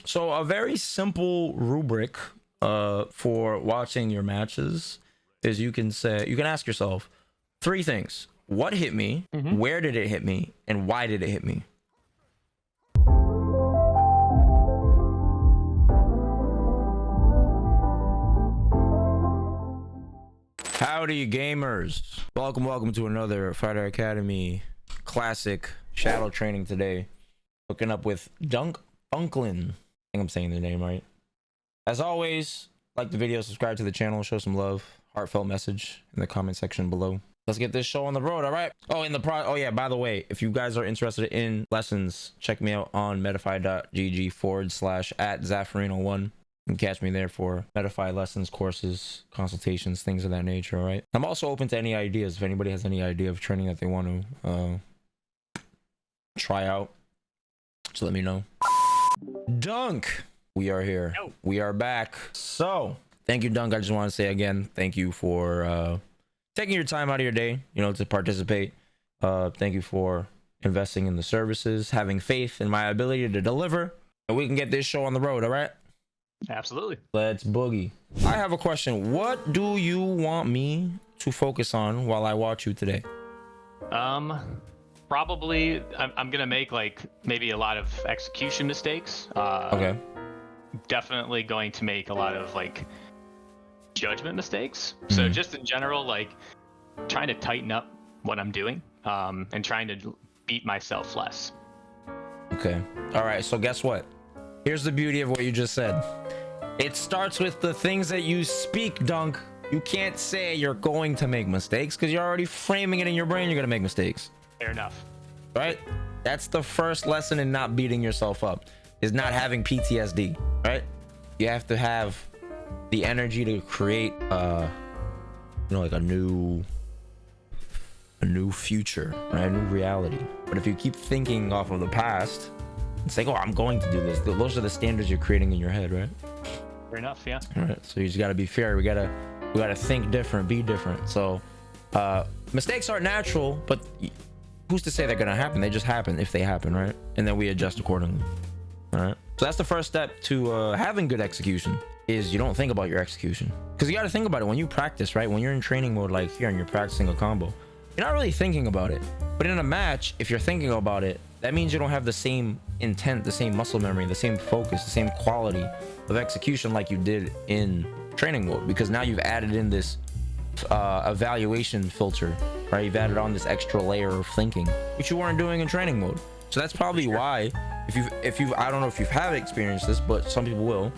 So a very simple rubric for watching your matches is you can ask yourself three things: what hit me, where did it hit me, and why did it hit me? Howdy gamers, welcome to another Fighter Academy classic shadow training. Today hooking up with Dunk Bunklin. I think I'm saying the name right. As always, like the video, subscribe to the channel, show some love, heartfelt message in the comment section below. Let's get this show on the road. All right. Oh, oh yeah, by the way, if you guys are interested in lessons, check me out on metafy.gg/@Zaferino1. You can catch me there for Metafy lessons, courses, consultations, things of that nature. All right. I'm also open to any ideas. If anybody has any idea of training that they want to try out, just let me know. Dunk, we are here. We are back. So thank you, Dunk. I just want to say again, thank you for taking your time out of your day, to participate. Thank you for investing in the services, having faith in my ability to deliver, and we can get this show on the road. All right. Absolutely. Let's boogie. I have a question. What do you want me to focus on while I watch you today? Probably I'm gonna make maybe a lot of execution mistakes. Okay. Definitely going to make a lot of judgment mistakes. So just in general, trying to tighten up what I'm doing, and trying to beat myself less. Okay. All right. So guess what? Here's the beauty of what you just said. It starts with the things that you speak, Dunk. You can't say you're going to make mistakes because you're already framing it in your brain. You're going to make mistakes. Fair enough. Right? That's the first lesson in not beating yourself up, is not having PTSD, right? You have to have the energy to create, a new future, right? A new reality. But if you keep thinking off of the past, it's like, oh, I'm going to do this. Those are the standards you're creating in your head, right? Fair enough, yeah. All right. So you just got to be fair. We gotta think different, be different. So mistakes are natural, but who's to say they're gonna happen? They just happen if they happen, right? And then we adjust accordingly. All right. So that's the first step to having good execution, is you don't think about your execution, because you got to think about it when you practice, right? When you're in training mode, like here, and you're practicing a combo, you're not really thinking about it. But in a match, if you're thinking about it, that means you don't have the same intent, the same muscle memory, the same focus, the same quality of execution like you did in training mode, because now you've added in this evaluation filter, right? You've added on this extra layer of thinking, which you weren't doing in training mode. So that's probably why, if you've I don't know if you've have experienced this, but some people will,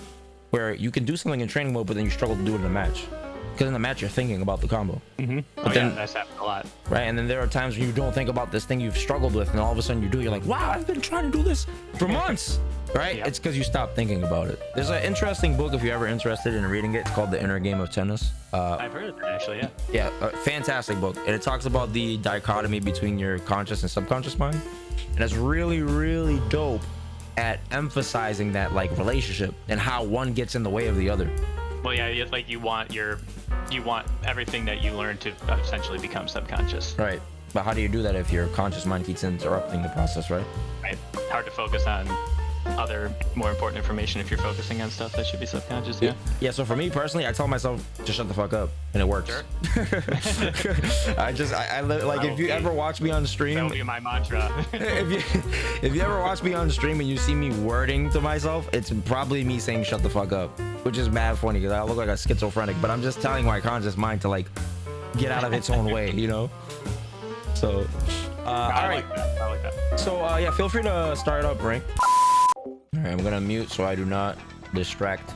where you can do something in training mode, but then you struggle to do it in a match. Because in the match, you're thinking about the combo. But then, yeah, that's happened a lot. Right, and then there are times when you don't think about this thing you've struggled with, and all of a sudden you do. You're like, wow, I've been trying to do this for months, right? Yep. It's because you stopped thinking about it. There's an interesting book, if you're ever interested in reading it. It's called The Inner Game of Tennis. I've heard of it, actually, yeah. Yeah, fantastic book. And it talks about the dichotomy between your conscious and subconscious mind. And it's really, really dope at emphasizing that relationship and how one gets in the way of the other. Well, yeah, it's like you want everything that you learn to essentially become subconscious. Right. But how do you do that if your conscious mind keeps interrupting the process, right? Right. Hard to focus on other more important information if you're focusing on stuff that should be subconscious. Yeah. Yeah. So for me personally, I tell myself to shut the fuck up, and it works. Sure. If you ever watch me on stream, that'll be my mantra. if you ever watch me on stream and you see me wording to myself, it's probably me saying shut the fuck up, which is mad funny because I look like a schizophrenic, but I'm just telling my conscious mind to get out of its own way, So all right. I like that. So yeah, feel free to start up, Rank. All right, I'm gonna mute so I do not distract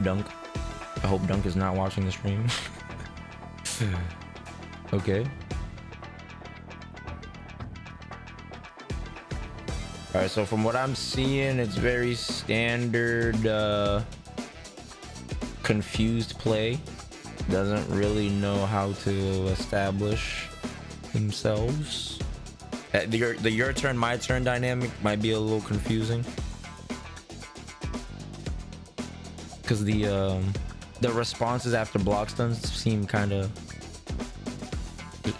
Dunk. I hope Dunk is not watching the stream. Okay. All right, so from what I'm seeing, it's very standard confused play. Doesn't really know how to establish themselves. The your turn, my turn dynamic might be a little confusing, because the responses after block stuns seem kind of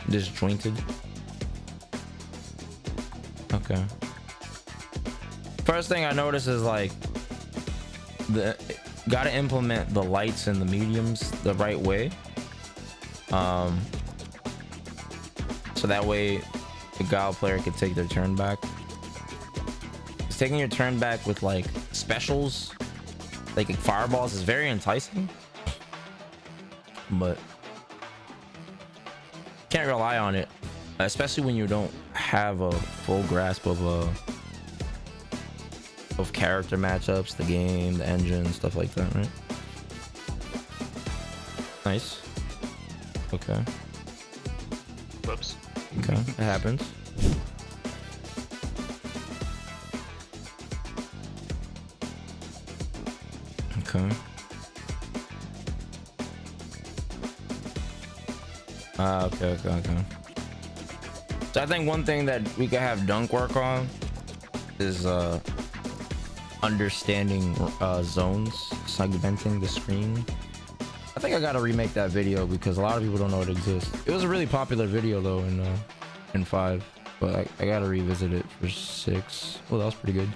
disjointed. Okay. First thing I notice is gotta implement the lights and the mediums the right way. So that way the Guile player can take their turn back. Because taking your turn back with like specials, like fireballs, is very enticing, but can't rely on it, especially when you don't have a full grasp of character matchups, the game, the engine, stuff like that, right? Nice. Okay. Whoops. Okay, it happens. Okay. Okay. So I think one thing that we could have Dunk work on is understanding zones, segmenting the screen. I think I gotta remake that video because a lot of people don't know it exists. It was a really popular video though in 5, but I gotta revisit it for 6. Well, that was pretty good.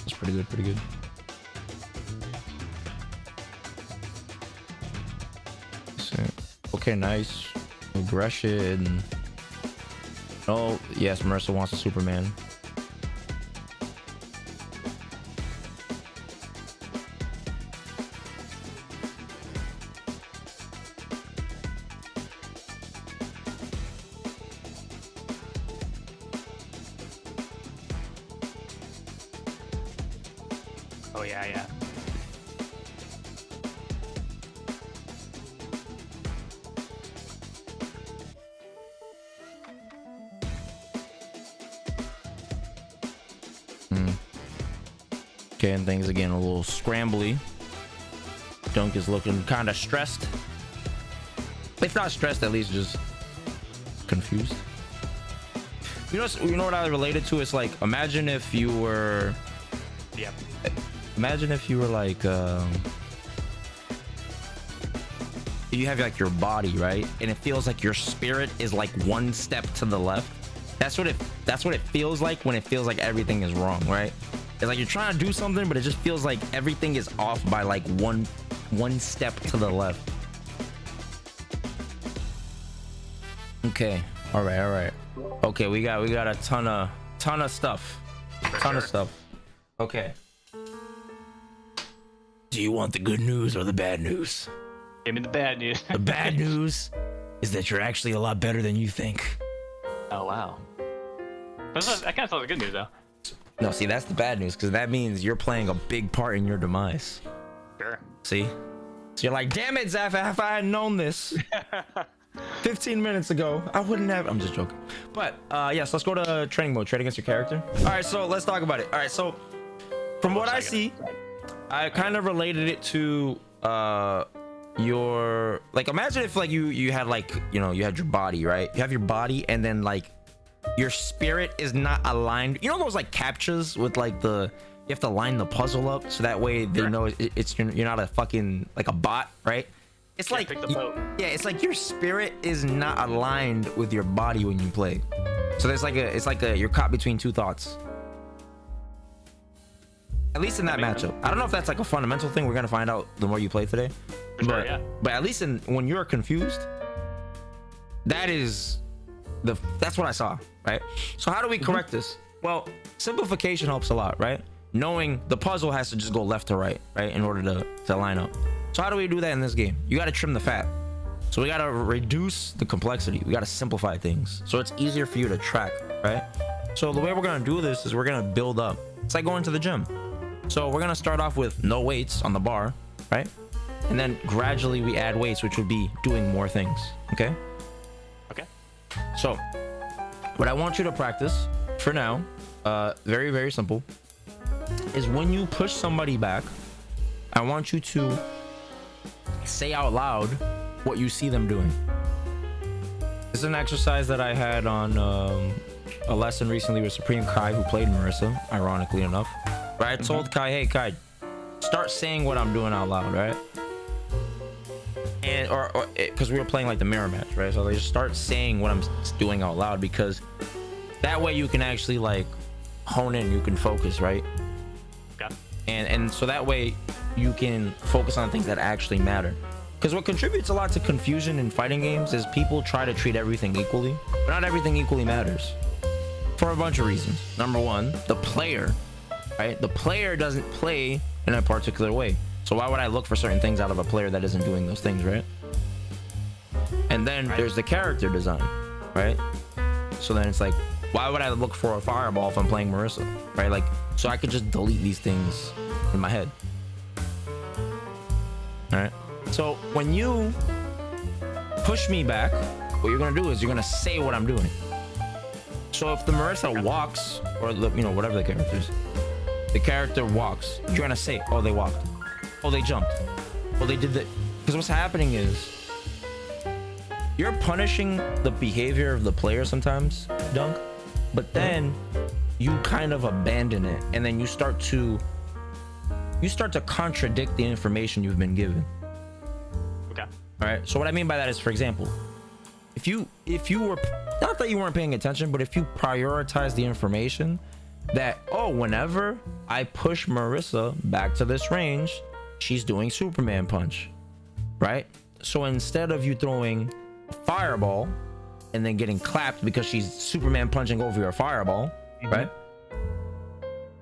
That's pretty good. Okay, nice. Aggression. Oh, yes, Marissa wants a Superman. Oh, yeah. Okay, and things again a little scrambly. Dunk is looking kind of stressed. If not stressed, at least just confused. You know what I related to? It's like, imagine if you were... Yep. Imagine if you were like... you have like your body, right? And it feels like your spirit is like one step to the left. That's what it feels like when it feels like everything is wrong, right? It's like you're trying to do something, but it just feels like everything is off by like one step to the left. Okay. All right. Okay, we got a ton of stuff. Of stuff. Okay. Do you want the good news or the bad news? Give me the bad news. The bad news is that you're actually a lot better than you think. Oh, wow. That kind of sounds like good news, though. No, see, that's the bad news, because that means you're playing a big part in your demise. Sure. See? So you're like, damn it, Zaf, if I had known this 15 minutes ago, I wouldn't have... I'm just joking. But, yes, let's go to training mode. Trade against your character. All right, so let's talk about it. All right, so from what I see, I kind of related it to your... Like, imagine if, like, you had, like, you know, you had your body, right? You have your body, and then, like, your spirit is not aligned. You know those like captchas with like you have to line the puzzle up so that way they know you're not a fucking like a bot, right? It's like it's like your spirit is not aligned with your body when you play. So there's like you're caught between two thoughts. At least in that matchup. I don't know if that's like a fundamental thing. We're gonna find out the more you play today. Sure, yeah. But at least when you're confused, that's what I saw, right? So how do we correct this? Well, simplification helps a lot, right? Knowing the puzzle has to just go left to right, right, in order to line up. So how do we do that in this game? You got to trim the fat. So we got to reduce the complexity. We got to simplify things so it's easier for you to track, right? So the way we're going to do this is we're going to build up. It's like going to the gym. So we're going to start off with no weights on the bar, right? And then gradually we add weights, which would be doing more things, okay? So what I want you to practice for now, very, very simple, is when you push somebody back, I want you to say out loud what you see them doing. This is an exercise that I had on a lesson recently with Supreme Kai, who played Marissa, ironically enough. Right? I told Kai, hey Kai, start saying what I'm doing out loud, right? And or because we were playing like the mirror match, right? So they just start saying what I'm doing out loud, because that way you can actually like hone in, you can focus, right? Okay. And so that way you can focus on things that actually matter. Because what contributes a lot to confusion in fighting games is people try to treat everything equally, but not everything equally matters for a bunch of reasons. Number one, the player, right? The player doesn't play in a particular way. So why would I look for certain things out of a player that isn't doing those things, right? And then there's the character design, right? So then it's like, why would I look for a fireball if I'm playing Marissa, right? Like, so I could just delete these things in my head. All right. So when you push me back, what you're gonna do is you're gonna say what I'm doing. So if the Marissa walks, or you know, whatever the character is, the character walks, you're gonna say, oh, they walked, oh, they jumped, oh, they did that. Because what's happening is you're punishing the behavior of the player sometimes, Dunk, but then you kind of abandon it, and then you start to contradict the information you've been given. Okay. All right. So what I mean by that is, for example, if you were, not that you weren't paying attention, but if you prioritize the information that, oh, whenever I push Marissa back to this range, she's doing Superman punch, right? So instead of you throwing a fireball and then getting clapped because she's Superman punching over your fireball, right?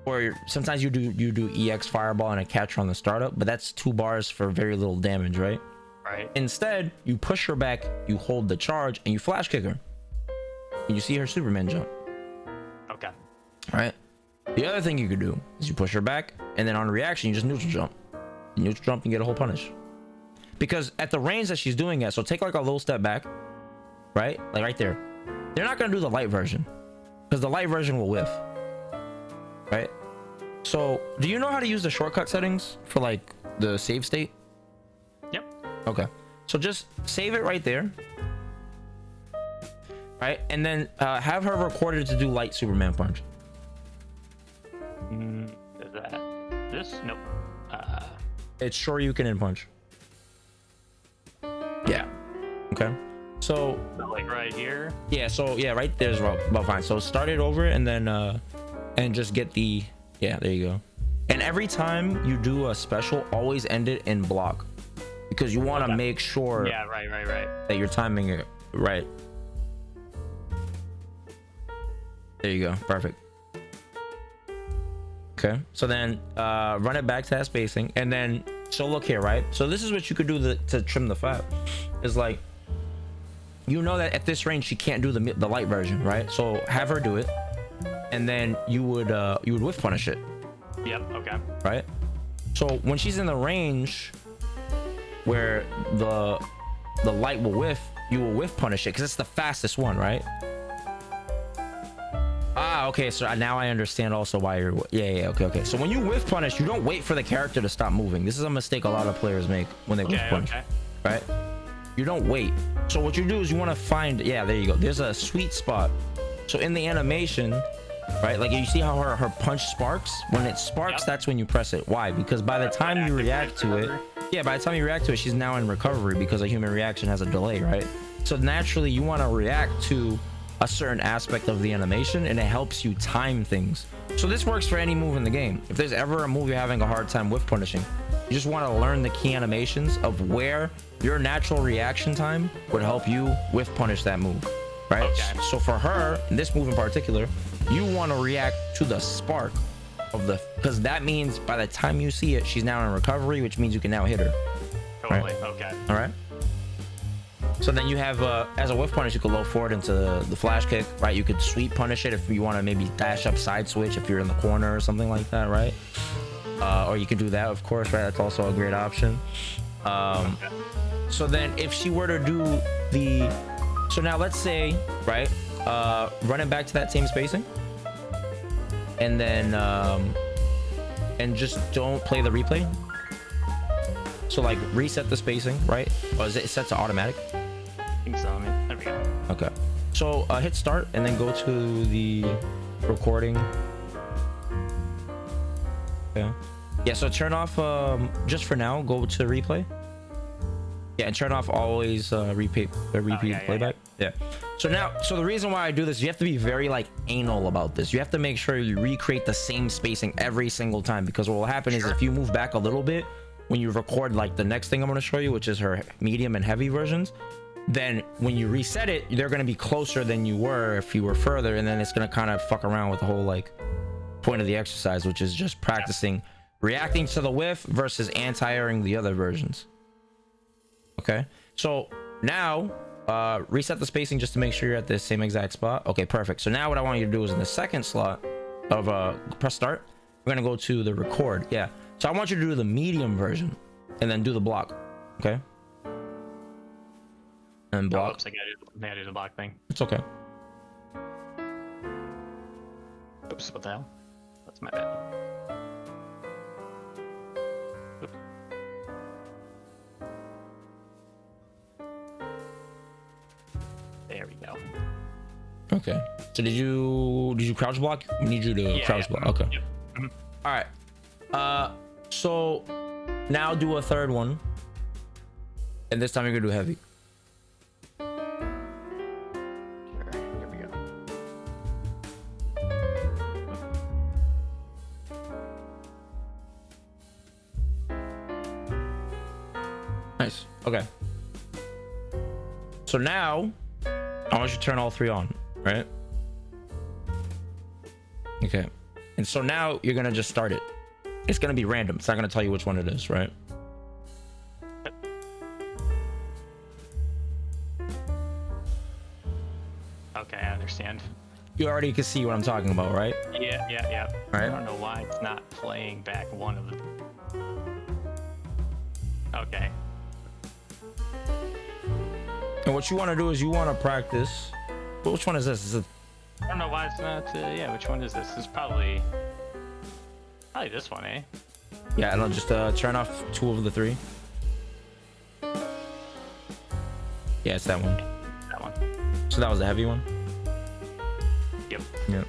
Or sometimes you do EX fireball and a catcher on the startup, but that's 2 bars for very little damage, right? Right. Instead, you push her back, you hold the charge, and you flash kick her. And you see her Superman jump. Okay. All right. The other thing you could do is you push her back, and then on reaction, you just neutral jump. You neutral jump and get a whole punish. Because at the range that she's doing it, so take like a little step back, right? Like right there. They're not gonna do the light version, because the light version will whiff, right? So, do you know how to use the shortcut settings for like the save state? Yep. Okay. So just save it right there. Right? And then have her recorded to do light Superman punch. Is that this? Nope. It's sure you can in punch. Yeah. Okay. So like right here. yeah, so yeah, right there's about fine. So start it over and then and just get the, yeah, there you go. And every time you do a special, always end it in block, because you want to make sure, yeah, right, that you're timing it right. There you go. Perfect. Okay. So then run it back to that spacing, and then so look here, right? So this is what you could do to trim the fat. Is like, you know that at this range she can't do the light version, right? So have her do it, and then you would whiff punish it. Yep. Okay. Right. So when she's in the range where the light will whiff, you will whiff punish it because it's the fastest one, right? Ah, okay. So now I understand also why you're, yeah, okay. So when you whiff punish, you don't wait for the character to stop moving. This is a mistake a lot of players make when they whiff punish, right? You don't wait. So what you do is you want to find, yeah, there you go. There's a sweet spot. So in the animation, right, like you see how her punch sparks? When it sparks, that's when you press it. Why? Because by the time you react to it, yeah, by the time you react to it, she's now in recovery because a human reaction has a delay, right? So naturally you want to react to a certain aspect of the animation, and it helps you time things. So this works for any move in the game. If there's ever a move you're having a hard time whiff punishing, you just want to learn the key animations of where your natural reaction time would help you whiff punish that move, right? Okay. So for her, this move in particular, you want to react to the spark of the, because that means by the time you see it, she's now in recovery, which means you can now hit her. Totally. Right? Okay. All right. So then you have, as a whiff punish, you could low forward into the flash kick, right? You could sweep punish it if you want to maybe dash up side switch if you're in the corner or something like that, right? Or you could do that, of course, right? That's also a great option. So then if she were to do the, so now let's say, right, run it back to that same spacing, and then and just don't play the replay. So like reset the spacing, right? Or is it set to automatic? I think so. I mean, there we go. Okay. So hit start and then go to the recording. Yeah. Yeah. So turn off, just for now, go to replay. Yeah, and turn off always repeat playback. Yeah. So the reason why I do this, you have to be very like anal about this. You have to make sure you recreate the same spacing every single time, because what will happen is if you move back a little bit when you record like the next thing I'm going to show you, which is her medium and heavy versions, then when you reset it, they're going to be closer than you were if you were further, and then it's going to kind of fuck around with the whole like point of the exercise, which is just practicing reacting to the whiff versus anti-airing the other versions. Okay, so now reset the spacing just to make sure you're at the same exact spot. Okay, perfect. So now what I want you to do is in the second slot of press start, we're gonna go to the record. Yeah, so I want you to do the medium version and then do the block. Okay, and block. Oops, I gotta do the block thing. It's okay. Oops, what the hell? That's my bad. Oop. There we go. Okay, so did you crouch block? We need you to crouch block. Okay. Yep. Mm-hmm. All right. So now do a third one, and this time you're gonna do heavy. Sure. Here we go. Nice. Okay. So now I want you to turn all three on, right? Okay. And so now you're gonna just start it. It's gonna be random. It's not gonna tell you which one it is, right? Okay, I understand. You already can see what I'm talking about, right? Yeah. All right. I don't know why it's not playing back one of them. Okay. And what you want to do is you want to practice. Which one is this? Is it? I don't know why it's not. Yeah, which one is this? This is probably this one, eh? Yeah, and I'll just turn off 2 of the 3. Yeah, it's that one. That one. So that was the heavy one. Yep. Yep.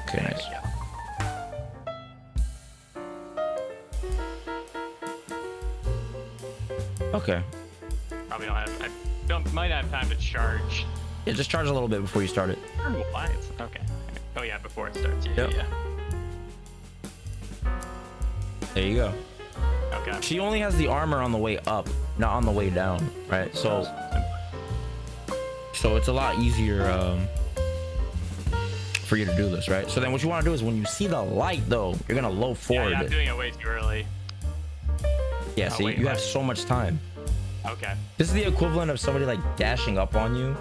Okay, nice. Yeah. Okay. Probably might not have time to charge. Yeah, just charge a little bit before you start it. I don't know why it's okay. Oh yeah, before it starts. Yeah, Yep. yeah. There you go. Okay. She only has the armor on the way up, not on the way down, right? So it's a lot easier for you to do this, right? So then what you want to do is when you see the light though, you're gonna low forward. Yeah, I'm doing it way too early. Yeah, see, you have so much time. Okay. This is the equivalent of somebody like dashing up on you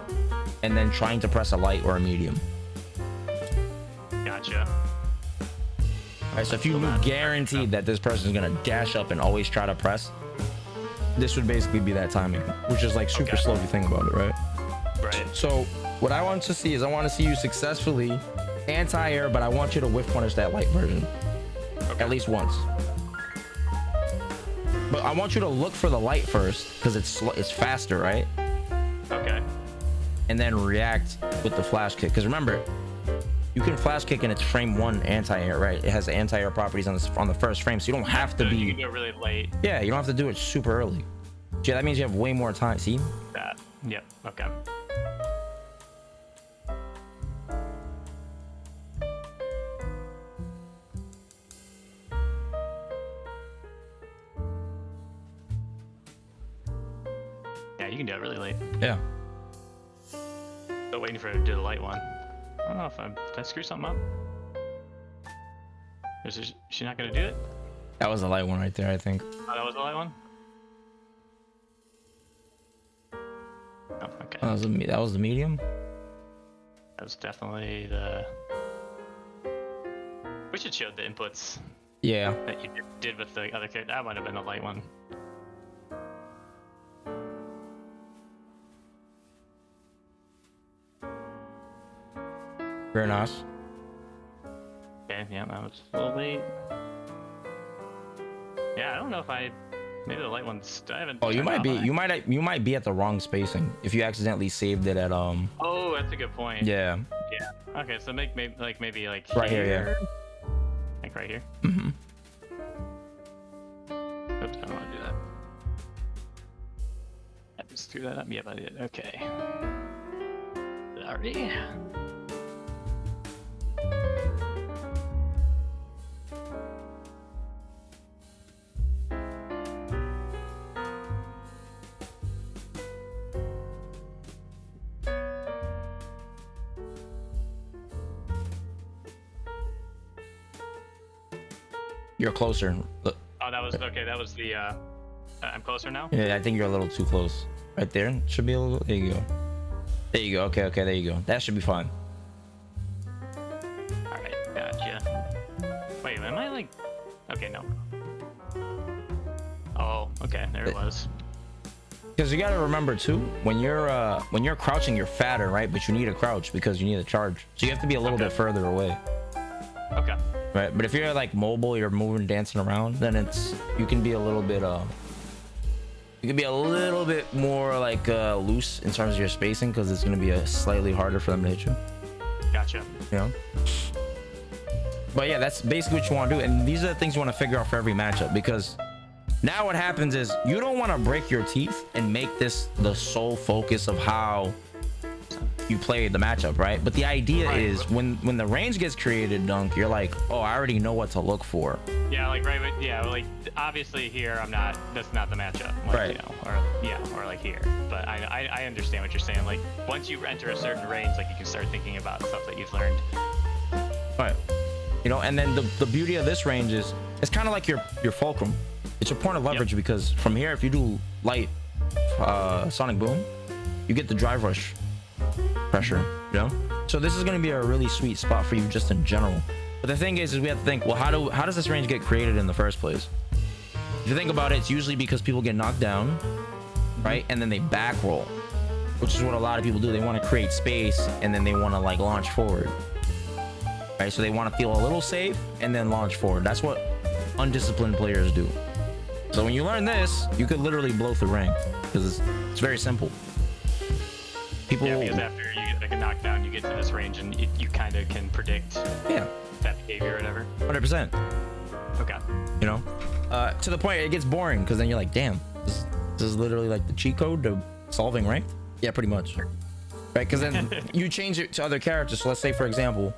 and then trying to press a light or a medium. Gotcha. All right, so if you knew guaranteed that this person is gonna dash up and always try to press, this would basically be that timing, which is like super slow if you think about it, right? Right. So what I want to see is I want to see you successfully anti-air, but I want you to whiff punish that light version at least once. But I want you to look for the light first because it's faster, right? Okay. And then react with the flash kick. Because remember, you can flash kick and it's frame 1 anti-air, right? It has anti-air properties on the first frame, so you don't have to be. You can do it really late. Yeah, you don't have to do it super early. Yeah, that means you have way more time. See? That. Yep. Okay. Yeah, you can do it really late. Yeah. Still waiting for her to do the light one. I don't know if did I screw something up? Is she not gonna do it? That was the light one right there, I think. Oh, that was the light one? Oh, okay. That was the medium. That was definitely the. We should show the inputs Yeah. that you did with the other character. That might have been the light one. Very nice. Okay, yeah, that was a little late. Yeah, I don't know if maybe the light one's. I haven't. Oh, you turned might off be. on it. You might be at the wrong spacing if you accidentally saved it at Oh, that's a good point. Yeah. Yeah. Okay, so maybe like Right here, yeah. Like right here. Mm-hmm. Oops, I don't want to do that. I just screw that up? Yep, I did. Okay. Sorry. You're closer. Look. Oh, that was okay. That was the. I'm closer now. Yeah, I think you're a little too close. Right there. Should be a little. There you go. There you go. Okay, okay. There you go. That should be fine. All right, gotcha. Wait, am I like? Okay, no. Oh, okay. There it was. Because you gotta remember too, when you're crouching, you're fatter, right? But you need a crouch because you need a charge. So you have to be a little bit further away. Okay. Right, but if you're like mobile, you're moving, dancing around, then you can be a little bit you can be a little bit more like loose in terms of your spacing because it's gonna be slightly harder for them to hit you. Gotcha. You know. But yeah, that's basically what you want to do, and these are the things you want to figure out for every matchup, because now what happens is you don't want to break your teeth and make this the sole focus of how you play the matchup, right? But the idea is when the range gets created, Dunk, you're like, oh, I already know what to look for. Yeah, like like obviously here that's not the matchup, like, right? You know, or like here. But I understand what you're saying. Like once you enter a certain range, like you can start thinking about stuff that you've learned. Right. You know, and then the beauty of this range is it's kind of like your fulcrum. It's your point of leverage, because from here, if you do light sonic boom, you get the drive rush pressure, you know. So this is going to be a really sweet spot for you just in general. But the thing is we have to think, well, how does this range get created in the first place? If you think about it, it's usually because people get knocked down, right? And then they back roll, which is what a lot of people do. They want to create space and then they want to like launch forward, right? So they want to feel a little safe and then launch forward. That's what undisciplined players do. So when you learn this, you could literally blow through rank because it's very simple. People, yeah, because after you get like a knockdown, you get to this range and you kind of can predict that behavior or whatever. 100%. Okay. You know, to the point it gets boring because then you're like, damn, this is literally like the cheat code to solving ranked. Yeah, pretty much. Right? Because then you change it to other characters. So let's say, for example,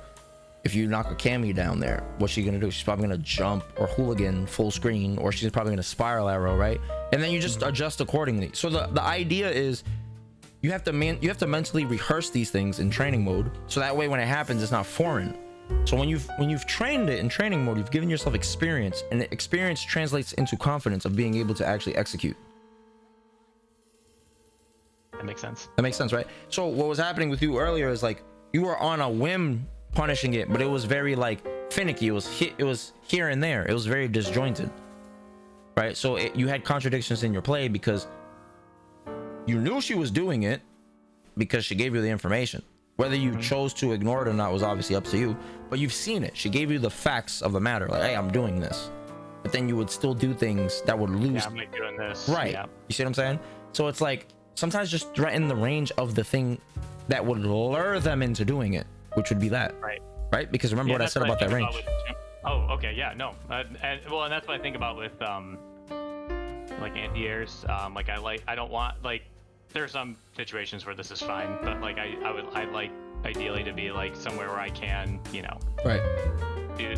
if you knock a Cammy down there, what's she gonna do? She's probably gonna jump or hooligan full screen, or she's probably gonna spiral arrow, right? And then you just adjust accordingly. So the idea is you have to mentally rehearse these things in training mode, so that way when it happens, it's not foreign. So when you've trained it in training mode, you've given yourself experience, and the experience translates into confidence of being able to actually execute. That makes sense. That makes sense, right? So what was happening with you earlier is like you were on a whim punishing it, but it was very like finicky. It was here and there. It was very disjointed, right? So you had contradictions in your play because you knew she was doing it because she gave you the information. Whether you chose to ignore it or not was obviously up to you, but you've seen it. She gave you the facts of the matter, like, hey, I'm doing this. But then you would still do things that would lose. Yeah, I'm like doing this. Right. Yeah. You see what I'm saying? So it's like sometimes just threaten the range of the thing that would lure them into doing it, which would be that. Right? Because remember what I said about that range. Oh, okay. Yeah, no. And that's what I think about with like anti-airs. Like I don't want, like, there's some situations where this is fine, but like I'd like ideally to be like somewhere where I can, you know, right,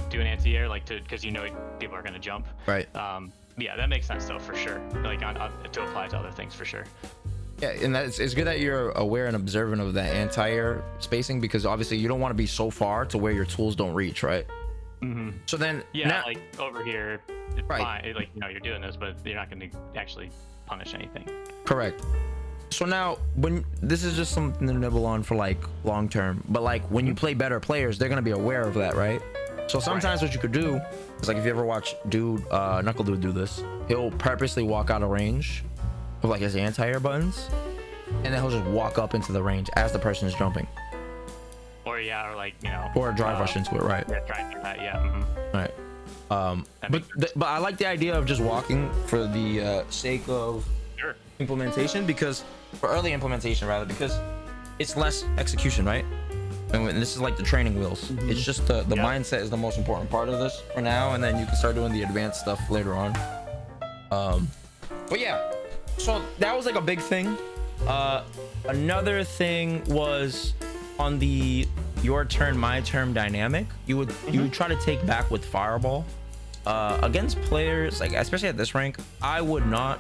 do an anti-air, like because you know people are gonna jump. Right. Yeah, that makes sense though, for sure. Like to apply to other things for sure. Yeah, and it's good that you're aware and observant of that anti-air spacing, because obviously you don't want to be so far to where your tools don't reach, right? Mm-hmm. So then, yeah, like over here, it's right, fine. Like, you know, you're doing this, but you're not going to actually punish anything. Correct. So now, when this is just something to nibble on for like long term, but like when you play better players, they're gonna be aware of that, right? So sometimes what you could do is, like, if you ever watch Knuckle Dude do this, he'll purposely walk out of range of like his anti-air buttons, and then he'll just walk up into the range as the person is jumping. Or yeah, or like, you know, or drive rush into it, right? Yeah, try and do that. Yeah. Mm-hmm. Right. But I like the idea of just walking for the sake of implementation, because for early implementation rather, because it's less execution, right? And this is like the training wheels. Mm-hmm. It's just the mindset is the most important part of this for now, and then you can start doing the advanced stuff later on. But yeah, so that was like a big thing. Another thing was on the your turn, my turn dynamic. You would try to take back with fireball. Against players like, especially at this rank, I would not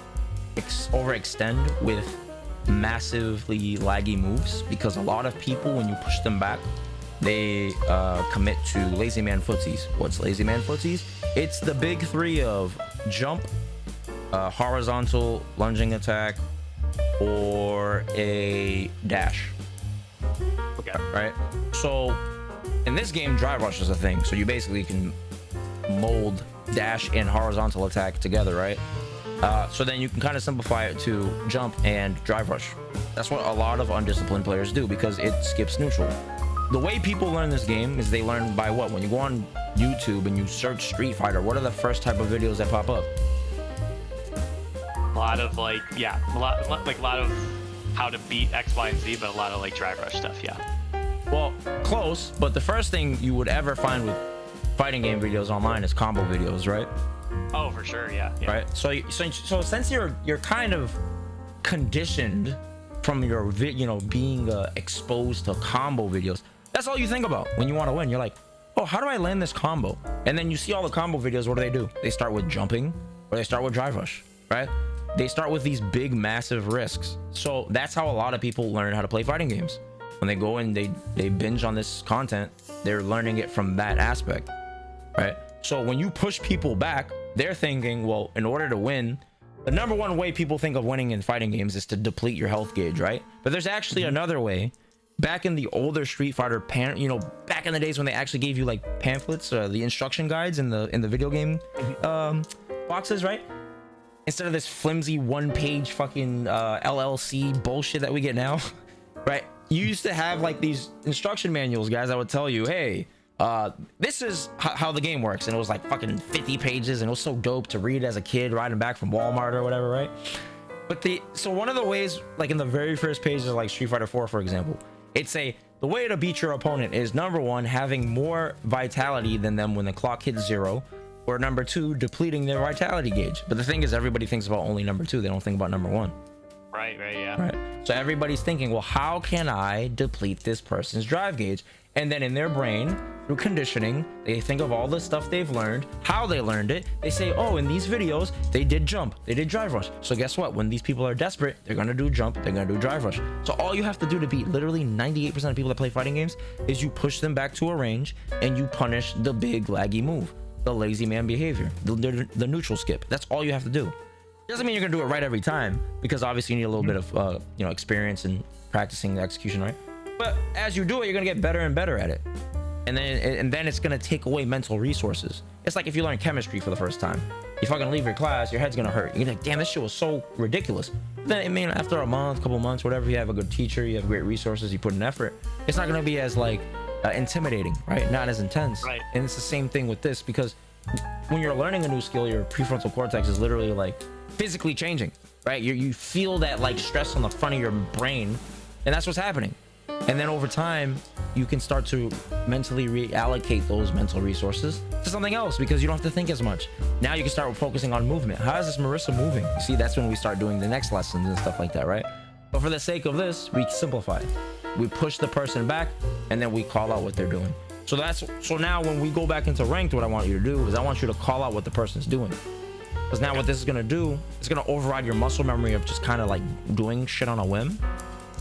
overextend with massively laggy moves, because a lot of people, when you push them back, they commit to lazy man footsies. What's lazy man footsies? It's the big three of jump, horizontal lunging attack, or a dash. Okay. Right? So in this game, drive rush is a thing, so you basically can mold dash and horizontal attack together, right? So then you can kind of simplify it to jump and drive rush. That's what a lot of undisciplined players do, because it skips neutral. The way people learn this game is they learn by what? When you go on YouTube and you search Street Fighter, what are the first type of videos that pop up? A lot of like, yeah, a lot of how to beat X, Y, and Z, but a lot of like drive rush stuff, yeah. Well, close, but the first thing you would ever find with fighting game videos online is combo videos, right? Oh, for sure, yeah. Right. So since you're kind of conditioned from your being exposed to combo videos, that's all you think about when you want to win. You're like, oh, how do I land this combo? And then you see all the combo videos. What do? They start with jumping, or they start with drive rush, right? They start with these big, massive risks. So that's how a lot of people learn how to play fighting games. When they go and they binge on this content, they're learning it from that aspect, right? So when you push people back, they're thinking, well, in order to win, the number one way people think of winning in fighting games is to deplete your health gauge, right? But there's actually another way. Back in the older Street Fighter, back in the days when they actually gave you like pamphlets, the instruction guides in the video game boxes, right? Instead of this flimsy one-page fucking LLC bullshit that we get now, right? You used to have like these instruction manuals, guys, that would tell you, hey, this is how the game works, and it was like fucking 50 pages, and it was so dope to read as a kid riding back from Walmart or whatever, right? But so one of the ways, like in the very first pages of like Street Fighter 4, for example, it's the way to beat your opponent is, number one, having more vitality than them when the clock hits 0, or number 2, depleting their vitality gauge. But the thing is, everybody thinks about only number 2. They don't think about number 1. Right, yeah. Right. So everybody's thinking, well, how can I deplete this person's drive gauge? And then in their brain, through conditioning, they think of all the stuff they've learned, how they learned it. They say, oh, in these videos, they did jump, they did drive rush. So guess what? When these people are desperate, they're going to do jump, they're going to do drive rush. So all you have to do to beat literally 98% of people that play fighting games is you push them back to a range and you punish the big laggy move, the lazy man behavior, the neutral skip. That's all you have to do. Doesn't mean you're going to do it right every time, because obviously you need a little bit of experience and practicing the execution, right? But as you do it, you're gonna get better and better at it, and then it's gonna take away mental resources. It's like if you learn chemistry for the first time, you fucking leave your class, your head's gonna hurt. You're like, damn, this shit was so ridiculous. Then, I mean, after a month, couple months, whatever, you have a good teacher, you have great resources, you put in effort, it's not gonna be as like intimidating, right? Not as intense. Right. And it's the same thing with this, because when you're learning a new skill, your prefrontal cortex is literally like physically changing, right? You feel that like stress on the front of your brain, and that's what's happening. And then over time, you can start to mentally reallocate those mental resources to something else, because you don't have to think as much. Now you can start focusing on movement. How is this Marissa moving? You see, that's when we start doing the next lessons and stuff like that, right? But for the sake of this, we simplify. We push the person back, and then we call out what they're doing. So now when we go back into ranked, what I want you to do is I want you to call out what the person's doing. Because now what this is going to do, it's going to override your muscle memory of just kind of like doing shit on a whim,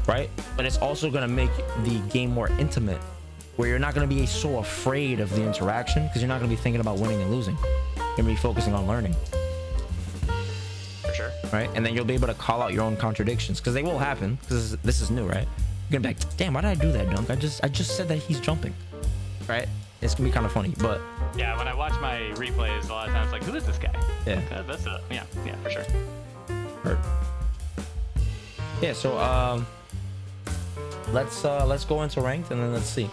right? But it's also going to make the game more intimate, where you're not going to be so afraid of the interaction, because you're not going to be thinking about winning and losing. You're going to be focusing on learning. For sure. Right? And then you'll be able to call out your own contradictions, because they will happen, because this is new, right? You're going to be like, damn, why did I do that, Dunk? I just said that he's jumping, right? It's going to be kind of funny, but... Yeah, when I watch my replays, a lot of times, like, who is this guy? Yeah. Like, yeah, for sure. Hurt. Yeah, so, let's go into ranked, and then let's see.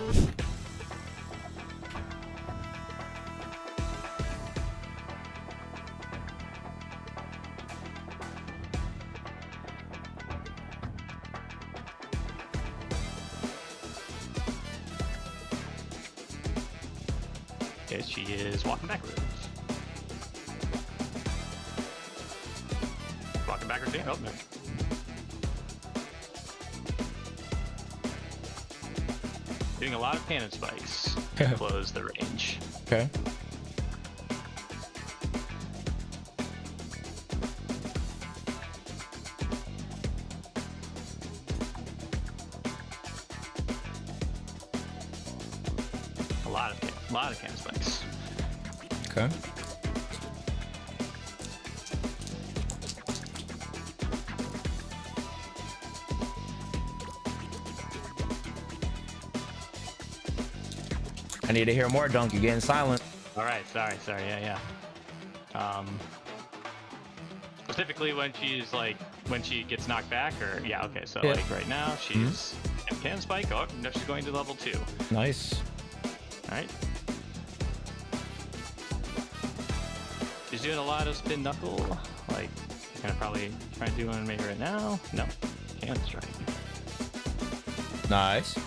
Yes, she is walking backwards. Walking backwards, yeah. Oh, no. doing a lot of cannon spikes to close the range. Okay. A lot of cannon spikes. Okay. I need to hear more, Dunk. You're getting silent. All right, sorry, yeah. Specifically when she gets knocked back, or yeah, okay. So Yeah. like right now she's cannon spike. Oh, no, she's going to level 2. Nice. All right. She's doing a lot of spin knuckle. Like, she's gonna probably try to do one maybe right now. No, cannon strike. Nice.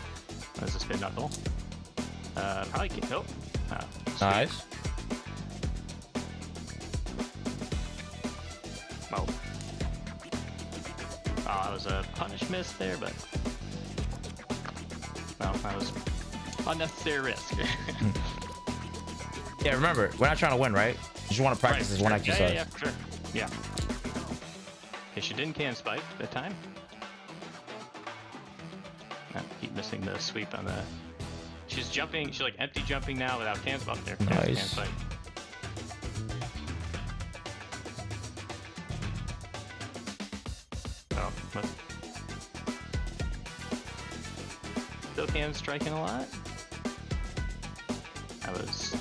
That's a spin knuckle. Probably can't. Oh, Nice. Oh. Oh, that was a punish miss there, but well, that was unnecessary risk. Yeah, remember, we're not trying to win, right? You just want to practice this one exercise. Yeah, sure. Yeah. Okay, she didn't can spike that time. I keep missing the sweep on the. She's jumping. She's like empty jumping now without can spike there. Nice. Can spike. Oh, but still can striking a lot. That was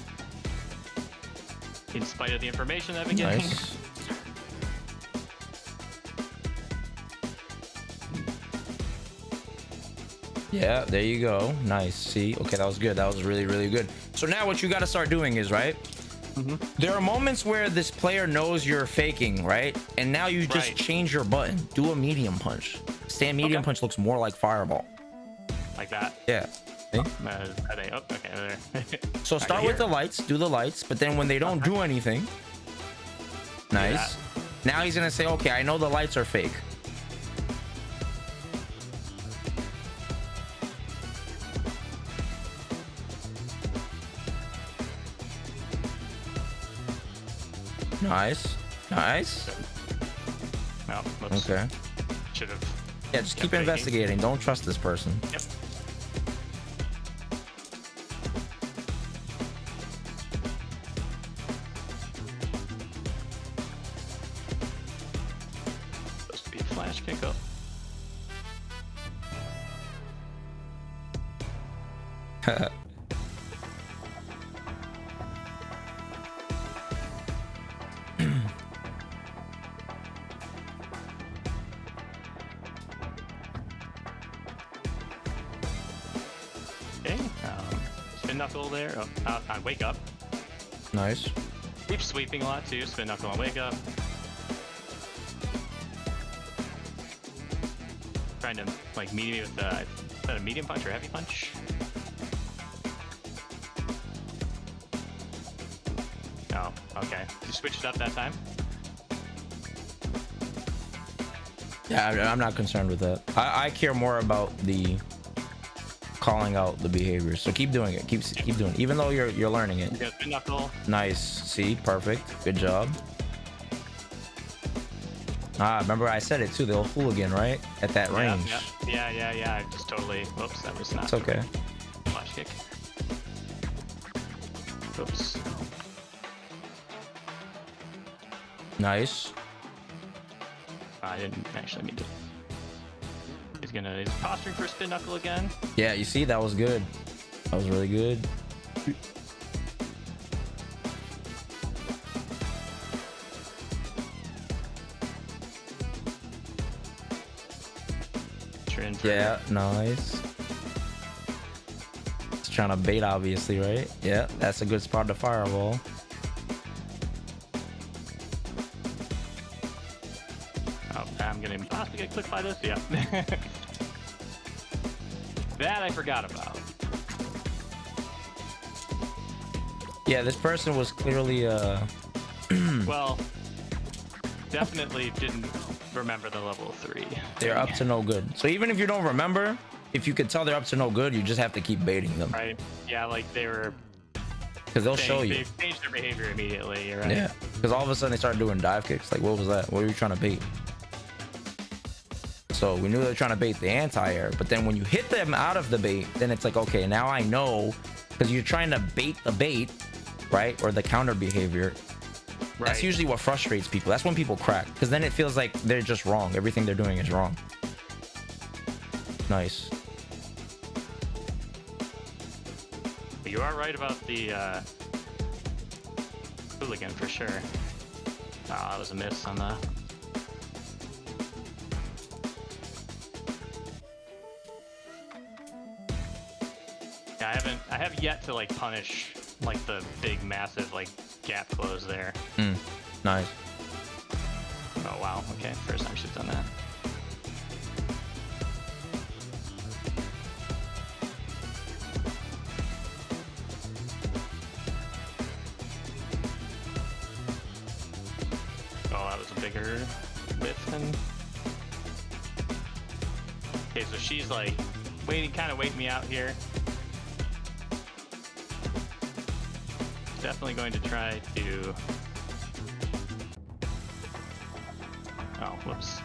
in spite of the information I've been getting. Nice. Yeah, there you go. Nice. See, okay, that was good. That was really, really good. So now what you got to start doing is, right? There are moments where this player knows you're faking, right? And now you just change your button. Do a medium punch. Stand medium punch looks more like fireball. Like that. Yeah. See? Okay, there. So start with the lights, do the lights, but then when they don't do anything, nice. Now he's gonna say, okay, I know the lights are fake. Nice. Nice. No, whoops. Okay. Should have. Yeah, just keep investigating. Don't trust this person. Yep. Supposed to be a flash kick up. Okay, spin knuckle there. Oh, on wake up. Nice. Keep sweeping a lot too. Spin knuckle on wake up. Trying to like meet me with is that a medium punch or heavy punch? Oh, okay. You switched it up that time? Yeah, I'm not concerned with that. I care more about the calling out the behaviors. So keep doing it. Keep doing it. Even though you're learning it. Yeah, spin knuckle. Nice. See, perfect. Good job. Ah, remember I said it too. They'll hooligan, right? At that range. Yeah. I just totally. Whoops, that was not. It's okay. Flash kick. Oops. Nice. I didn't actually mean to. He's posturing for a spin knuckle again. Yeah, you see, that was good. That was really good. Yeah, nice. It's trying to bait, obviously, right? Yeah, that's a good spot to fireball. Oh, I'm gonna possibly get clipped by this. Yeah. That I forgot about. Yeah, this person was clearly Well, definitely didn't remember the level 3. they're up to no good. So even if you don't remember, if you could tell they're up to no good, you just have to keep baiting them. Right. Yeah, like they were. Because they'll show you. They changed their behavior immediately. You're right. Yeah. Because all of a sudden they started doing dive kicks. Like, what was that? What were you trying to bait? So we knew they were trying to bait the anti-air, but then when you hit them out of the bait, then it's like, okay, now I know, because you're trying to bait the bait, right? Or the counter behavior. Right. That's usually what frustrates people. That's when people crack, because then it feels like they're just wrong. Everything they're doing is wrong. Nice. You are right about the hooligan for sure. Oh, that was a miss on the. Yeah, I have yet to like punish like the big massive like gap close there. Nice. Oh wow, okay, first time she's done that. Oh, that was a bigger whiff than. Okay, so she's like kind of waiting me out here. Definitely going to try to. Oh, whoops.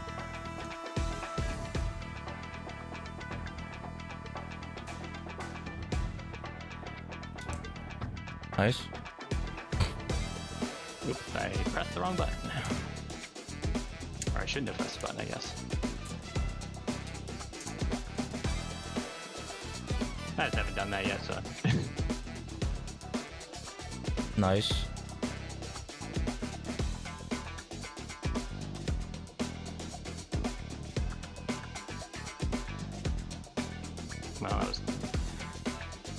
Nice. Oops, I pressed the wrong button. Or I shouldn't have pressed the button, I guess. I just haven't done that yet, so. Nice. Well, that was.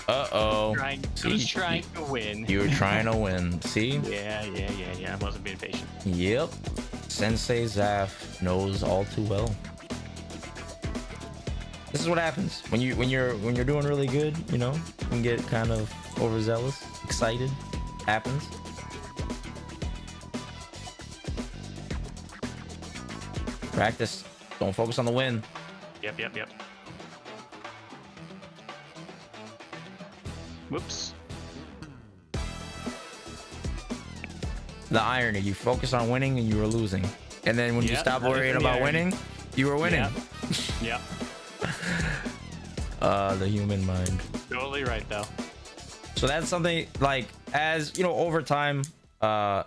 Uh-oh. I was trying to win. You were trying to win. See? Yeah. I wasn't being patient. Yep. Sensei Zaf knows all too well. This is what happens when you're doing really good. You know, you can get kind of overzealous, excited. Happens. Practice. Don't focus on the win. Yep. Whoops. The irony, you focus on winning and you were losing. And then when you stop worrying about winning, you were winning. Yep. The human mind. Totally right though. So that's something like, as you know, over time, on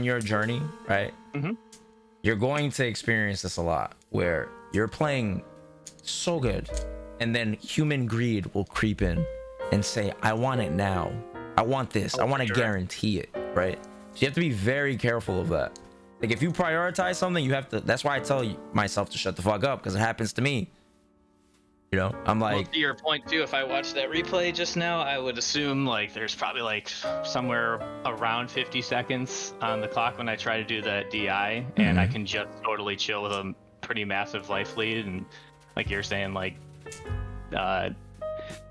your journey, right? Mm-hmm. You're going to experience this a lot, where you're playing so good, and then human greed will creep in and say, I want it now. I want this. I want to guarantee it, right? So you have to be very careful of that. Like, if you prioritize something, you have to. That's why I tell myself to shut the fuck up, because it happens to me. You know, I'm like. Well, to your point too, if I watched that replay just now, I would assume like there's probably like somewhere around 50 seconds on the clock when I try to do the DI, and I can just totally chill with a pretty massive life lead, and like you're saying, like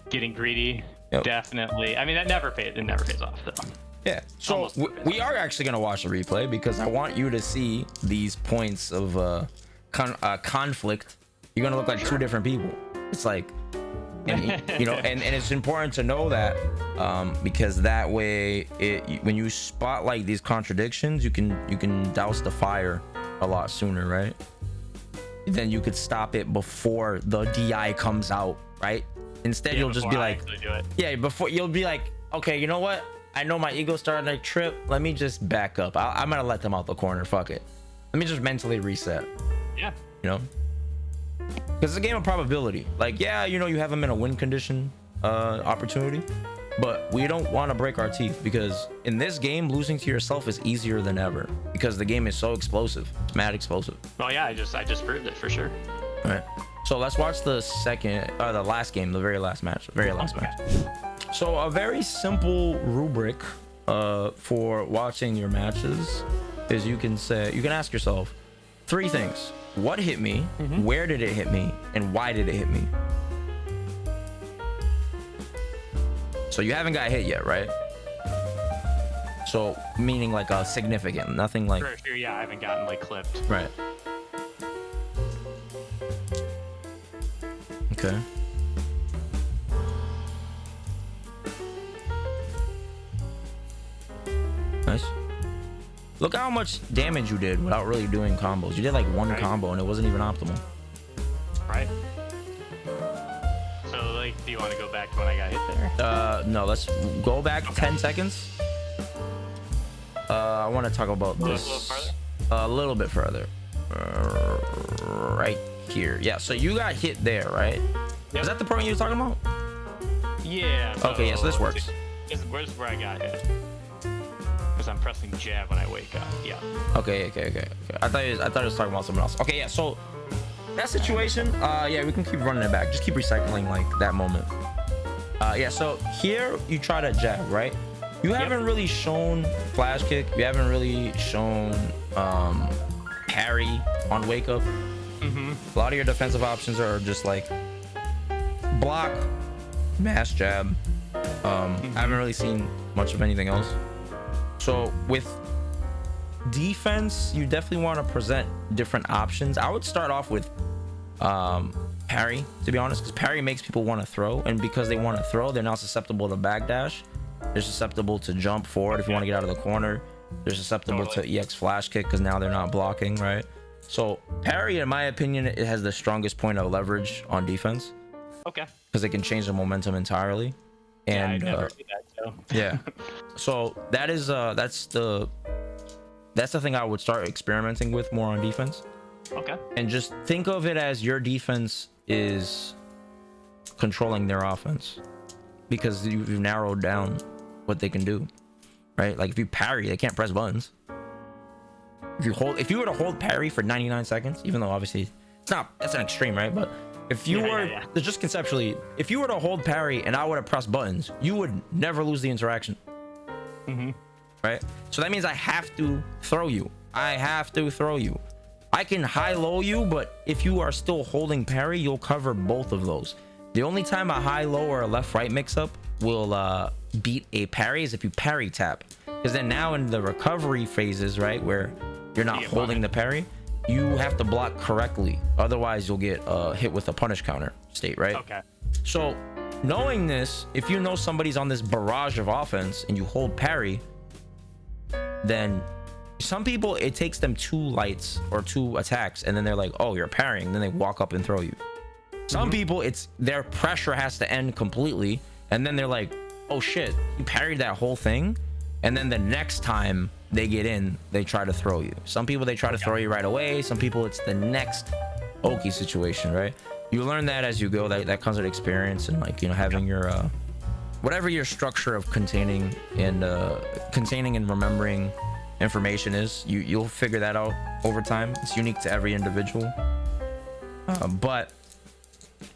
getting greedy, definitely. I mean, it never pays off. So. Yeah. So we are actually gonna watch the replay, because I want you to see these points of conflict. You're gonna look like two different people. It's like, and, you know, and it's important to know that, because that way, when you spotlight these contradictions, you can douse the fire a lot sooner, right? Then you could stop it before the DI comes out, right? Instead, you'll just be like, before you'll be like, okay, you know what? I know my ego's starting to trip. Let me just back up. I'm gonna let them out the corner. Fuck it. Let me just mentally reset. Yeah. You know. Because it's a game of probability. Like, yeah, you know, you have them in a win condition opportunity, but we don't want to break our teeth, because in this game, losing to yourself is easier than ever, because the game is so explosive. It's mad explosive. Well, yeah, I just proved it for sure. All right. So let's watch the last game, the very last match. So a very simple rubric for watching your matches is you can ask yourself 3 things. What hit me? Where did it hit me? And why did it hit me? So you haven't got hit yet, right? So meaning like a significant, nothing like. Sure, yeah, I haven't gotten like clipped. Right. Okay. Okay. Nice. Look how much damage you did without really doing combos. You did like one combo and it wasn't even optimal. Right. So, like, do you want to go back to when I got hit there? No, let's go back 10 seconds. I want to talk about this a little bit further. Right here. Yeah, so you got hit there, right? Yep. Is that the point you were talking about? Yeah. So Okay, yeah, so this works. Where's where I got hit? Because I'm pressing jab when I wake up. Yeah. Okay. I thought you was talking about something else. Okay, yeah, so that situation, yeah, we can keep running it back. Just keep recycling like that moment. Yeah, so here you try to jab, right? You haven't really shown flash kick. You haven't really shown parry on wake up. A lot of your defensive options are just like block, mash jab. I haven't really seen much of anything else. So with defense, you definitely want to present different options. I would start off with parry, to be honest, because parry makes people want to throw, and because they want to throw, they're now susceptible to backdash. They're susceptible to jump forward if you want to get out of the corner. They're susceptible to EX flash kick because now they're not blocking, right? So parry, in my opinion, it has the strongest point of leverage on defense. Okay. Because it can change the momentum entirely. And yeah, I never do that, so. Yeah. So that is that's the thing I would start experimenting with more on defense. Okay. And just think of it as your defense is controlling their offense, because you've narrowed down what they can do, right? Like if you parry, they can't press buttons. If you were to hold parry for 99 seconds, even though obviously that's an extreme, right? But if you were just conceptually, if you were to hold parry and I would have pressed buttons, you would never lose the interaction. Right? So that means I have to throw you. I can high-low you, but if you are still holding parry, you'll cover both of those. The only time a high-low or a left-right mix-up will beat a parry is if you parry tap. Because then now in the recovery phases, right, where you're not holding the parry, you have to block correctly. Otherwise, you'll get hit with a punish counter state, right? Okay. So knowing this, if you know somebody's on this barrage of offense and you hold parry, then some people, it takes them 2 lights or 2 attacks and then they're like, oh, you're parrying, then they walk up and throw you. Some people, it's their pressure has to end completely and then they're like, oh shit, you parried that whole thing, and then the next time they get in, they try to throw you. Some people, they try to throw you right away. Some people, it's the next Oki situation, right? You learn that as you go. That comes with experience and, like, you know, having your whatever your structure of containing and remembering information is, you'll figure that out over time. It's unique to every individual, but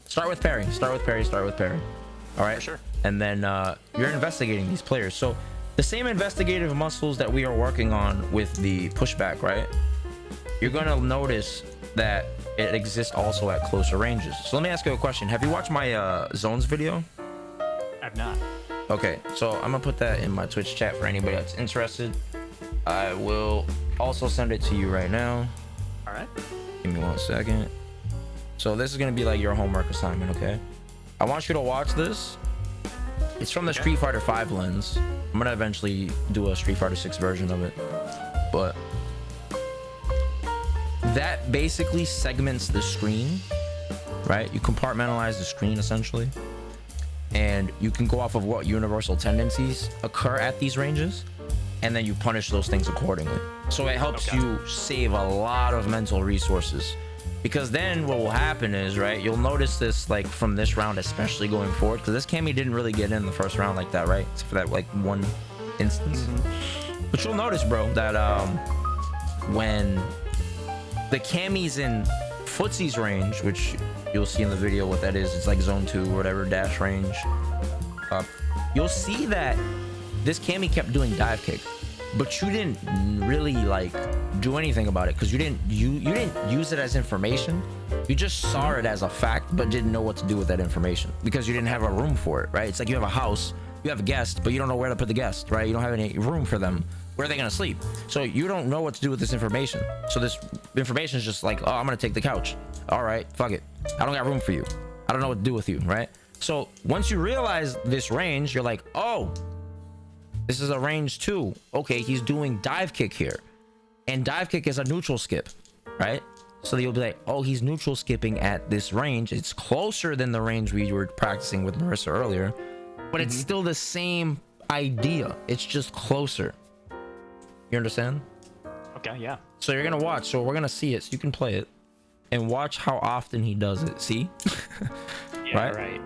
start with parry. All right, sure. And then you're investigating these players. So the same investigative muscles that we are working on with the pushback, right? You're gonna notice that it exists also at closer ranges. So let me ask you a question. Have you watched my zones video? I've not. Okay, so I'm gonna put that in my Twitch chat for anybody that's interested. I will also send it to you right now. All right. Give me 1 second. So this is gonna be like your homework assignment, okay? I want you to watch this. It's from the Street Fighter V lens. I'm gonna eventually do a Street Fighter 6 version of it, but that basically segments the screen, right? You compartmentalize the screen essentially, and you can go off of what universal tendencies occur at these ranges, and then you punish those things accordingly. So it helps you save a lot of mental resources, because then what will happen is, right, you'll notice this, like, from this round especially going forward, because this Cammy didn't really get in the first round like that, right? Except for that, like, one instance. But you'll notice, bro, that when the Cammy's in Footsies range, which you'll see in the video what that is, it's like zone 2 or whatever, dash range, you'll see that this Cammy kept doing dive kick, but you didn't really, like, do anything about it, because you didn't use it as information. You just saw it as a fact, but didn't know what to do with that information because you didn't have a room for it, right? It's like you have a house, you have a guest, but you don't know where to put the guest, right? You don't have any room for them. Where are they gonna sleep? So you don't know what to do with this information. So this information is just like, oh, I'm gonna take the couch. All right, fuck it. I don't got room for you. I don't know what to do with you, right? So once you realize this range, you're like, oh, this is a range 2. Okay, he's doing dive kick here, and dive kick is a neutral skip, right? So you'll be like, oh, he's neutral skipping at this range. It's closer than the range we were practicing with Marissa earlier, but it's still the same idea. It's just closer. You understand? Okay, yeah. So you're gonna watch. So we're gonna see it. So you can play it and watch how often he does it. See? Yeah, right.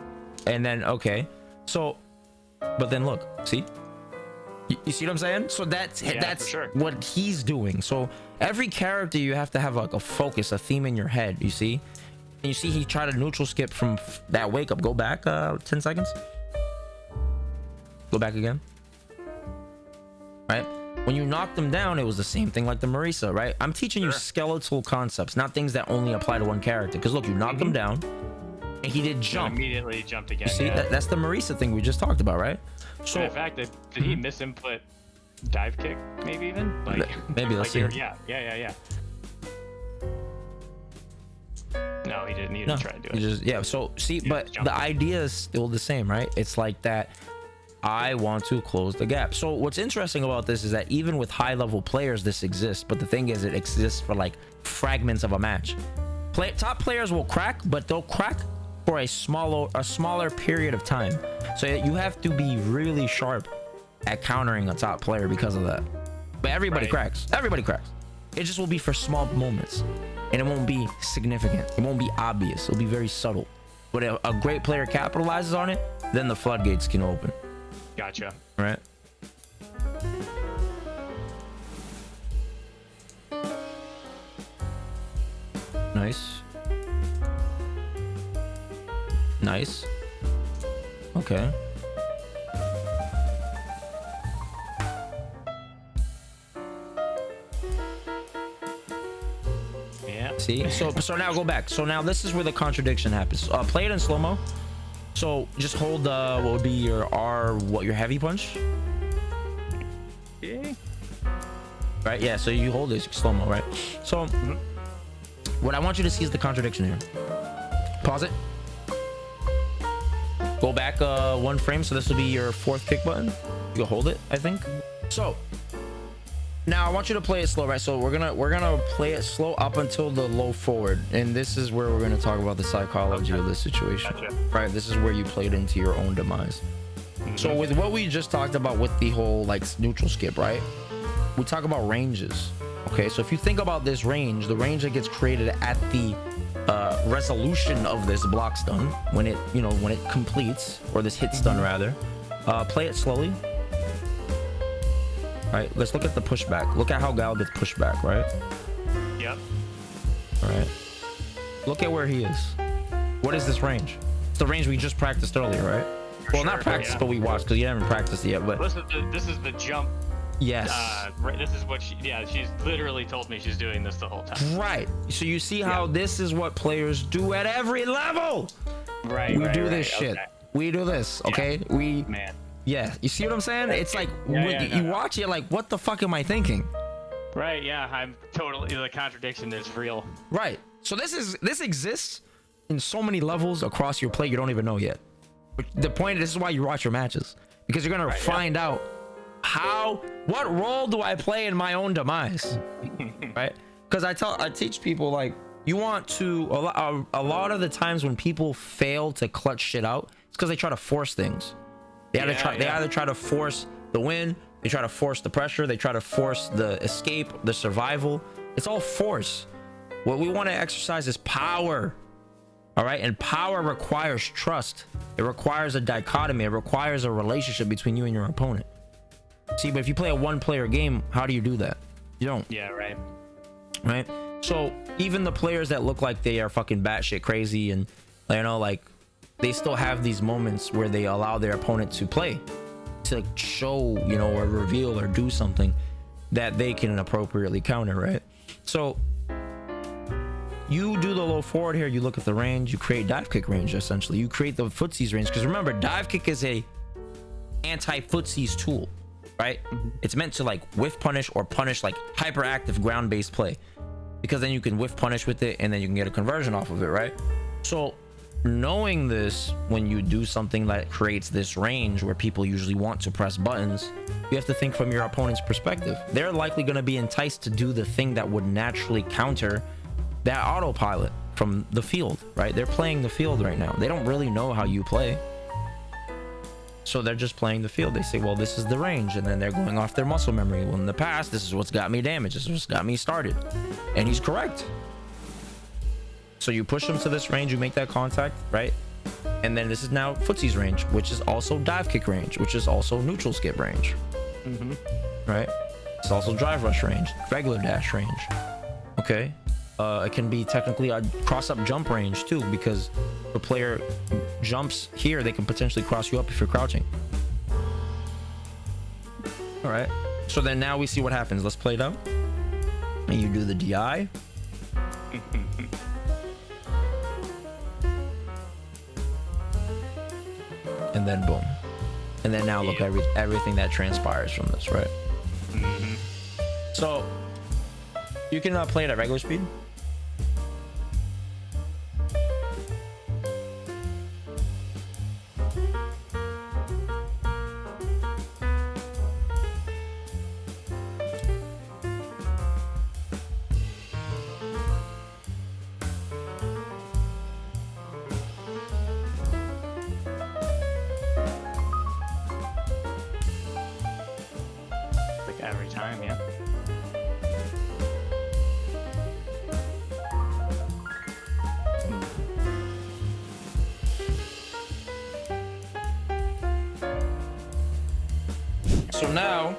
And then, okay. So, but then look, see? You see what I'm saying? So that's sure. what he's doing. So every character, you have to have like a focus, a theme in your head, you see? And you see he tried to neutral skip from that wake up. Go back 10 seconds. Go back again. Right? When you knocked him down, it was the same thing like the Marisa, right? I'm teaching you skeletal concepts, not things that only apply to one character. Because look, you knocked him down, and he did jump. Immediately jumped again. You see, that's the Marisa thing we just talked about, right? So in fact, did he misinput dive kick? Maybe even like maybe let's see. Yeah. No, he didn't even try to do it. So see, but the idea is still the same, right? It's like that. I want to close the gap. So what's interesting about this is that even with high level players, this exists. But the thing is, it exists for like fragments of a match. Top players will crack, but they'll crack for a smaller period of time. So you have to be really sharp at countering a top player because of that. But everybody cracks. Everybody cracks. It just will be for small moments, and it won't be significant. It won't be obvious. It'll be very subtle. But if a great player capitalizes on it, then the floodgates can open. Gotcha. Right. Nice. Okay. Yeah. See? So now go back. So now this is where the contradiction happens. Play it in slow-mo. So just hold what would be your your heavy punch? Yeah. Right, yeah, so you hold it slow-mo, right? So what I want you to see is the contradiction here. Pause it. Go back 1 frame, so this will be your 4th kick button. You can hold it, I think. So now I want you to play it slow, right? So we're gonna play it slow up until the low forward, and this is where we're gonna talk about the psychology of this situation. Gotcha. Right, this is where you played into your own demise. So with what we just talked about with the whole like neutral skip, right? We talk about ranges. Okay, so if you think about this range, the range that gets created at the resolution of this block stun, when it completes, or this hit stun rather, play it slowly. All right, let's look at the pushback. Look at how Gal gets pushed back, right? Yep. All right. Look at where he is. What is this range? It's the range we just practiced earlier, right? Well, not practiced, but we watched, because you haven't practiced it yet. But this is the jump. Yes. This is what she's literally told me she's doing this the whole time. Right. So you see how this is what players do at every level. Right. We do this shit. Okay. We do this. Okay. Man. Yeah. You see what I'm saying? It's like you watch it like, what the fuck am I thinking? Right. Yeah. I'm totally, the contradiction is real. Right. So this exists in so many levels across your play you don't even know yet. But the point, this is why you watch your matches, because you're gonna find out what role do I play in my own demise, right? Because I teach people, like, you want to a lot of the times when people fail to clutch shit out, it's because they try to force things. They either try to force the win, they try to force the pressure, they try to force the escape, the survival. It's all force. What we want to exercise is power. All right, and power requires trust. It requires a dichotomy. It requires a relationship between you and your opponent. See, but if you play a 1-player game, how do you do that? You don't. Yeah, right. Right. So even the players that look like they are fucking batshit crazy, and like they still have these moments where they allow their opponent to play, to show, or reveal or do something that they can appropriately counter, right? So you do the low forward here, you look at the range, you create dive kick range, essentially. You create the Footsies range, because remember, dive kick is a anti-Footsies tool, right? It's meant to like whiff punish or punish like hyperactive ground-based play, because then you can whiff punish with it and then you can get a conversion off of it, right? So knowing this, when you do something that creates this range where people usually want to press buttons, you have to think from your opponent's perspective. They're likely going to be enticed to do the thing that would naturally counter that autopilot from the field, right? They're playing the field right now. They don't really know how you play, so they're just playing the field. They say, well, this is the range, and then they're going off their muscle memory. Well, in the past, this is what's got me damaged, this is what's got me started. And he's correct. So you push them to this range, you make that contact, right? And then this is now Footsies range, which is also dive kick range, which is also neutral skip range. Right? It's also drive rush range, regular dash range. Okay. It can be technically a cross up jump range too, because the player jumps here, they can potentially cross you up if you're crouching. All right. So then now we see what happens. Let's play it out. And you do the DI. And then boom. And then now look, everything that transpires from this, right? So you can play it at regular speed. Every time, yeah. So now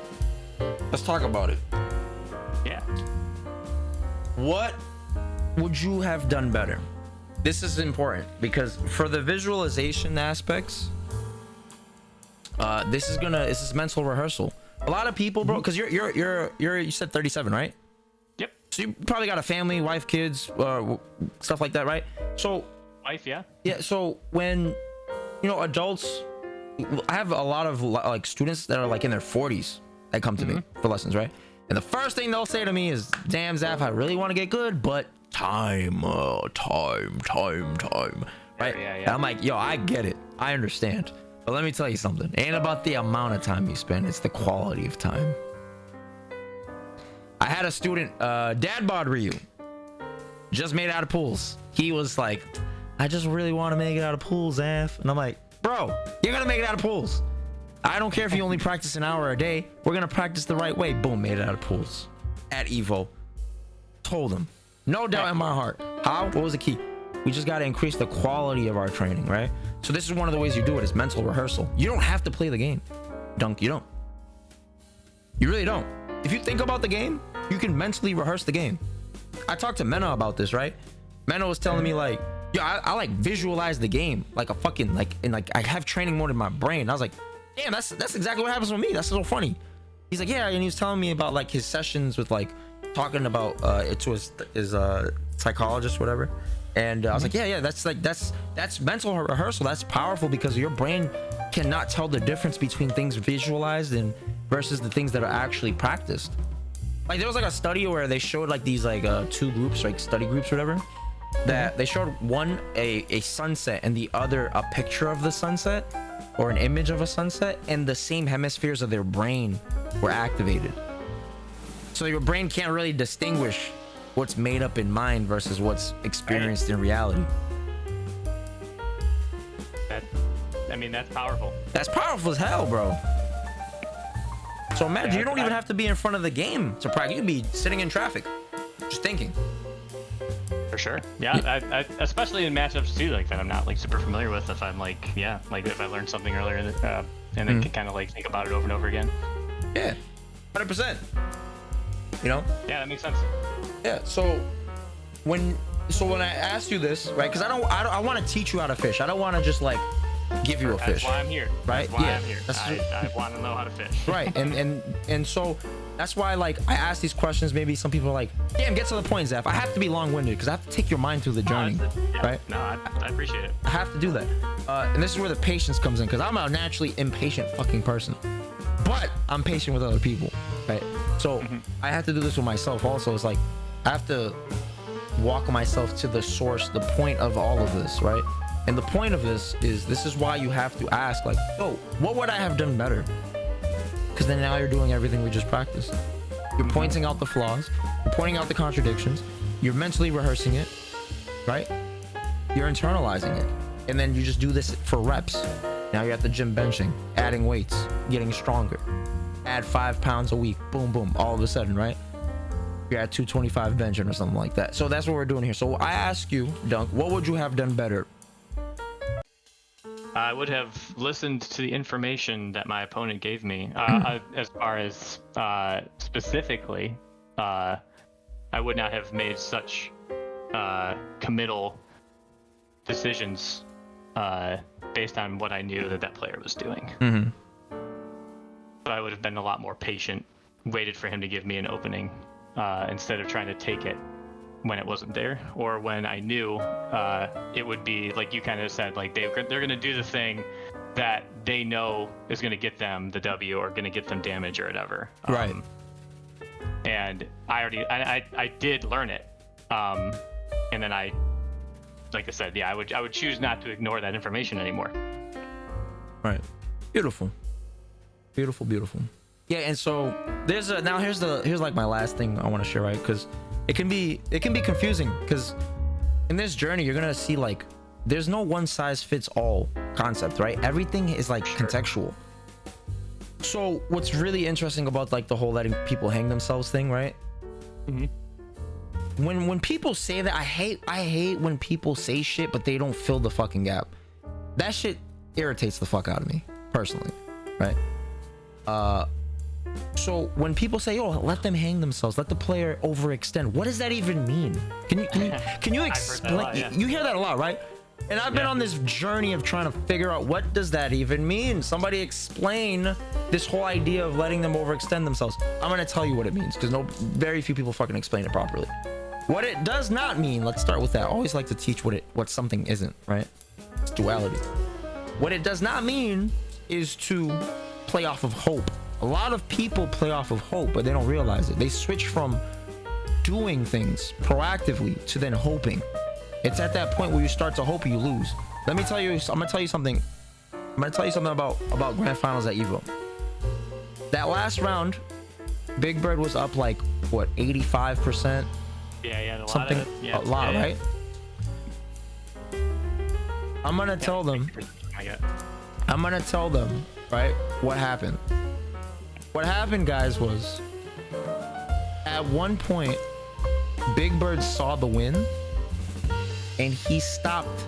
let's talk about it. Yeah. What would you have done better? This is important because for the visualization aspects, this is mental rehearsal. A lot of people, bro, because you said 37, right? Yep. So you probably got a family, wife, kids, stuff like that, right? So Wife, yeah. yeah. So when adults, I have a lot of like students that are like in their 40s that come to me for lessons, right? And the first thing they'll say to me is, "Damn, Zaf, I really want to get good, but time, right?" Yeah. And I'm like, yo, I get it, I understand. But let me tell you something. It ain't about the amount of time you spend. It's the quality of time. I had a student, dad bod Ryu, just made out of pools. He was like, I just really want to make it out of pools, Zaf. And I'm like, bro, you're going to make it out of pools. I don't care if you only practice an hour a day. We're going to practice the right way. Boom, made it out of pools. At Evo. Told him. No doubt in my heart. How? What was the key? We just got to increase the quality of our training, right? So this is one of the ways you do it, is mental rehearsal. You don't have to play the game. Dunk, you don't. You really don't. If you think about the game, you can mentally rehearse the game. I talked to Mena about this, right? Mena was telling me like, yo, I like visualize the game like a fucking I have training mode in my brain. I was like, damn, that's exactly what happens with me. That's so funny. He's like, yeah, and he was telling me about like his sessions with like talking about it to his psychologist, whatever. And I was like, yeah, that's mental rehearsal. That's powerful because your brain cannot tell the difference between things visualized and versus the things that are actually practiced. Like there was like a study where they showed like these like two groups, like study groups or whatever, that they showed one a sunset and the other a picture of the sunset or an image of a sunset, and the same hemispheres of their brain were activated. So your brain can't really distinguish what's made up in mind versus what's experienced in reality. That's powerful. That's powerful as hell, bro. So imagine, you don't even have to be in front of the game to practice. You can be sitting in traffic, just thinking. For sure. Yeah, I, especially in matchups too, like that I'm not like super familiar with. If I'm like, yeah, like if I learned something earlier and then can kind of like think about it over and over again. Yeah, 100%. You know? Yeah, that makes sense. Yeah. So when I asked you this, right? Because I want to teach you how to fish. I don't want to just like give you a fish. That's why I'm here. Right? That's why yeah. I'm here. I want to know how to fish. Right. And so that's why like I ask these questions. Maybe some people are like, damn, get to the point, Zaf. I have to be long-winded because I have to take your mind through the journey. Right? No, I appreciate it. I have to do that. And this is where the patience comes in, because I'm a naturally impatient fucking person. But I'm patient with other people. Right? So I have to do this with myself also. It's like, I have to walk myself to the source, the point of all of this, right? And the point of this is why you have to ask, like, yo, what would I have done better? Because then now you're doing everything we just practiced. You're pointing out the flaws, you're pointing out the contradictions, you're mentally rehearsing it, right? You're internalizing it. And then you just do this for reps. Now you're at the gym benching, adding weights, getting stronger. Add 5 pounds a week, boom, boom, all of a sudden, right? You're at 225 benching or something like that. So that's what we're doing here. So I ask you, Dunk, what would you have done better? I would have listened to the information that my opponent gave me. As far as specifically, I would not have made such committal decisions based on what I knew that player was doing. Mm-hmm. But I would have been a lot more patient, waited for him to give me an opening instead of trying to take it when it wasn't there, or when I knew it would be, like you kind of said, like they're going to do the thing that they know is going to get them the W or going to get them damage or whatever. Right. And I did learn it. And then like I said, yeah, I would choose not to ignore that information anymore. Right. Beautiful. Beautiful, beautiful. Yeah, and so here's like my last thing I want to share, right? Because it can be confusing, because in this journey you're gonna see, like, there's no one size fits all concept, right? Everything is like contextual. So what's really interesting about, like, the whole letting people hang themselves thing, right? Mm-hmm. When people say that, I hate when people say shit but they don't fill the fucking gap. That shit irritates the fuck out of me personally, right? So when people say, "Oh, let them hang themselves, let the player overextend," what does that even mean? Can you explain? Lot, yeah. You hear that a lot, right? And I've been on this journey of trying to figure out, what does that even mean? Somebody explain this whole idea of letting them overextend themselves. I'm gonna tell you what it means, because very few people fucking explain it properly. What it does not mean, let's start with that. I always like to teach what something isn't, right? It's duality. What it does not mean is to play off of hope. A lot of people play off of hope, but they don't realize it. They switch from doing things proactively to then hoping. It's at that point where you start to hope you lose. I'm gonna tell you something about grand finals at Evo. That last round, Big Bird was up like, what, 85%? Yeah, a lot, right? I'm gonna tell them, right, what happened. What happened, guys, was at one point Big Bird saw the win and he stopped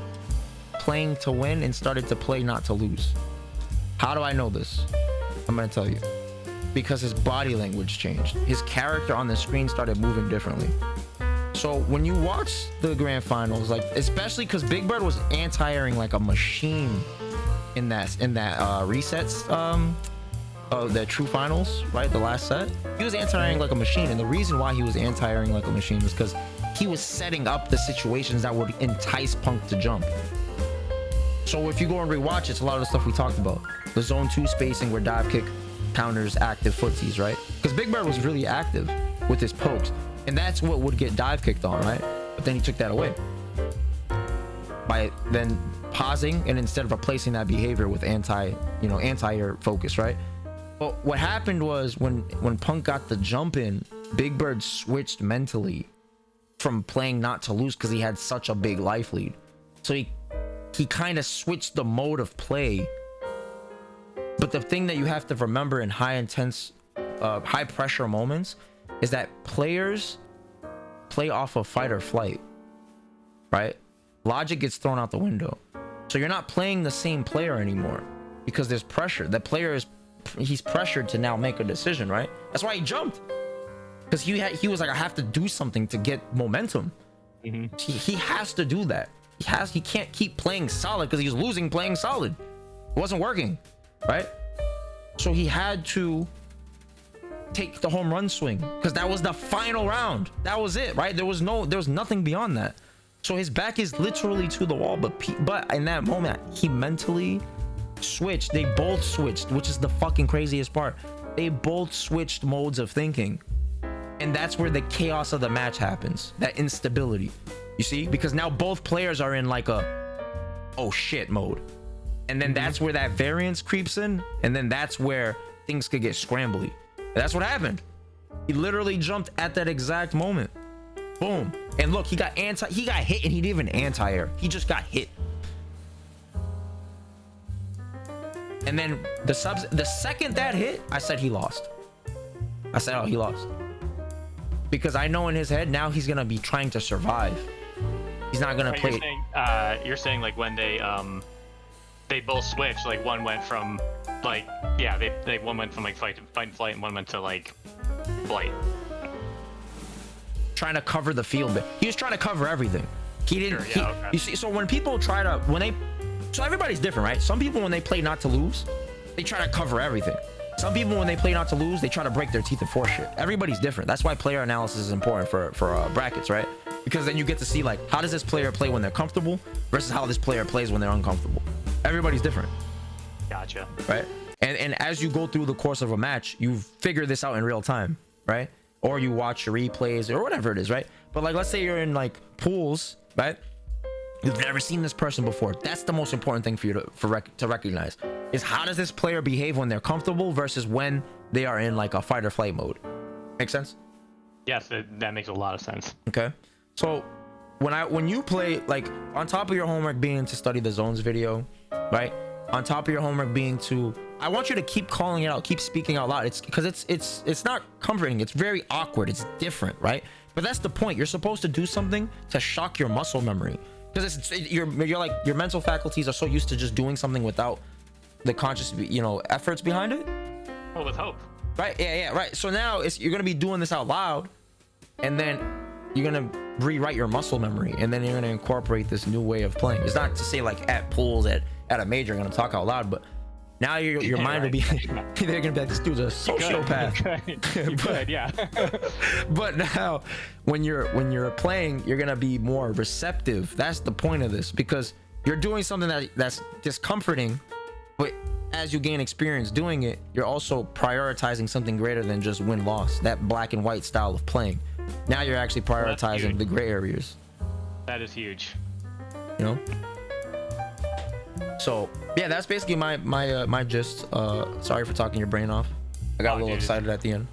playing to win and started to play not to lose. How do I know this? I'm gonna tell you. Because his body language changed. His character on the screen started moving differently. So when you watch the grand finals, like, especially because Big Bird was anti-airing like a machine in that resets, the true finals, right? The last set, he was anti-airing like a machine. And the reason why he was anti-airing like a machine was because he was setting up the situations that would entice Punk to jump. So if you go and rewatch, it's a lot of the stuff we talked about. The zone 2 spacing where dive kick counters active footsies, right? Because Big Bird was really active with his pokes, and that's what would get dive kicked on, right? But then he took that away by then pausing, and instead of replacing that behavior with anti-air focus, right? But what happened was when Punk got the jump in, Big Bird switched mentally from playing not to lose because he had such a big life lead. So he kind of switched the mode of play. But the thing that you have to remember in high pressure moments is that players play off of fight or flight, right? Logic gets thrown out the window. So you're not playing the same player anymore because there's pressure. That player he's pressured to now make a decision, right? That's why he jumped, because he was like, I have to do something to get momentum. Mm-hmm. He has to do that. He can't keep playing solid because he's losing playing solid. It wasn't working, right? So he had to take the home run swing because that was the final round. That was it, right? There was nothing beyond that. So his back is literally to the wall, but in that moment he mentally switched. They both switched, which is the fucking craziest part. They both switched modes of thinking, and that's where the chaos of the match happens. That instability, you see, because now both players are in like a oh shit mode. And then that's where that variance creeps in, and then that's where things could get scrambly. And that's what happened. He literally jumped at that exact moment. Boom. And look, he got hit, and he didn't even anti-air. He just got hit. And then the second that hit, I said he lost. I said, oh, he lost. Because I know in his head now he's gonna be trying to survive. He's not gonna play. You're saying like when they both switched, like one went from like, yeah, they one went from like fight and flight, and one went to like flight. Trying to cover the field. He was trying to cover everything. He didn't. Sure, yeah, okay. You see, so when people try to, so everybody's different, right? Some people when they play not to lose, they try to cover everything. Some people when they play not to lose, they try to break their teeth and force shit. Everybody's different. That's why player analysis is important for brackets, right? Because then you get to see like, how does this player play when they're comfortable versus how this player plays when they're uncomfortable. Everybody's different. Gotcha. Right? And as you go through the course of a match, you figure this out in real time, right? Or you watch your replays or whatever it is, right? But like, let's say you're in like pools, right? You've never seen this person before. That's the most important thing for you to recognize is how does this player behave when they're comfortable versus when they are in like a fight or flight mode. Make sense? Yes, that makes a lot of sense. Okay. So when you play, like on top of your homework being to study the zones video, right? On top of your homework being to, I want you to keep calling it out, keep speaking out loud. It's because it's not comforting. It's very awkward. It's different, right? But that's the point. You're supposed to do something to shock your muscle memory, because you're like, your mental faculties are so used to just doing something without the conscious, efforts behind it. Well, with hope. Right? Yeah, right. So now you're gonna be doing this out loud, and then you're gonna rewrite your muscle memory, and then you're gonna incorporate this new way of playing. It's not to say like at pools at a major you're gonna talk out loud, but now your mind will be they're gonna be like, this dude's a sociopath. You could, yeah. But now when you're playing, you're gonna be more receptive. That's the point of this, because you're doing something that's discomforting, but as you gain experience doing it, you're also prioritizing something greater than just win-loss, that black and white style of playing. Now you're actually prioritizing the gray areas. That is huge. So yeah, that's basically my gist. Sorry for talking your brain off. I got a little excited at the end.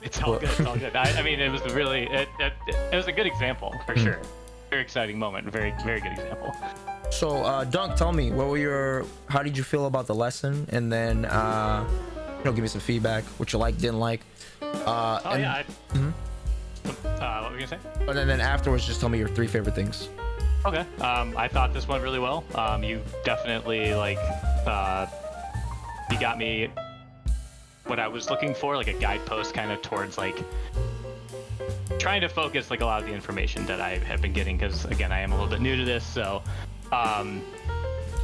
It's all good. It's all good. I mean, it was it was a good example for sure. Very exciting moment. Very, very good example. So Dunk, tell me, how did you feel about the lesson? And then give me some feedback, what you like, didn't like. What were you gonna say? And then afterwards, just tell me your 3 favorite things. Okay. I thought this went really well. You definitely you got me what I was looking for, like a guidepost kind of towards like trying to focus like a lot of the information that I have been getting, because again, I am a little bit new to this. So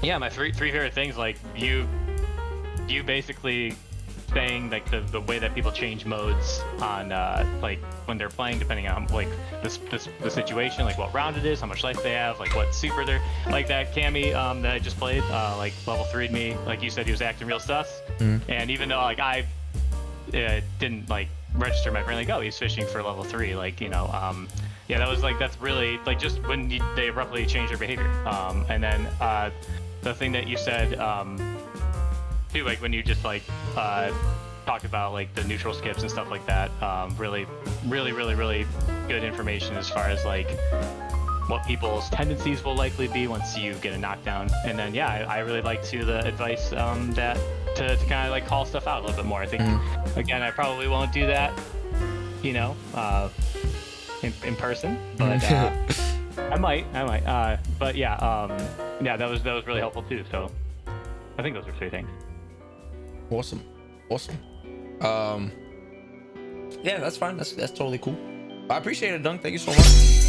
yeah, my three favorite things, like you basically saying like the way that people change modes on like when they're playing, depending on like the situation, like what round it is, how much life they have, like what super they're like. That Cammy that I just played, like level 3'd me, like you said, he was acting real sus. And even though like I didn't like register my brain like, oh, he's fishing for level 3, like yeah, that was like, that's really like just when they abruptly change their behavior. And then the thing that you said too, like when you just like talked about like the neutral skips and stuff like that, really good information as far as like what people's tendencies will likely be once you get a knockdown. And then yeah, I really liked the advice that to kind of like call stuff out a little bit more. I think again, I probably won't do that in person, but I might but yeah, yeah, that was really helpful too. So I think those are 3 things. Awesome. Yeah, that's fine. That's totally cool. I appreciate it, Dunk. Thank you so much.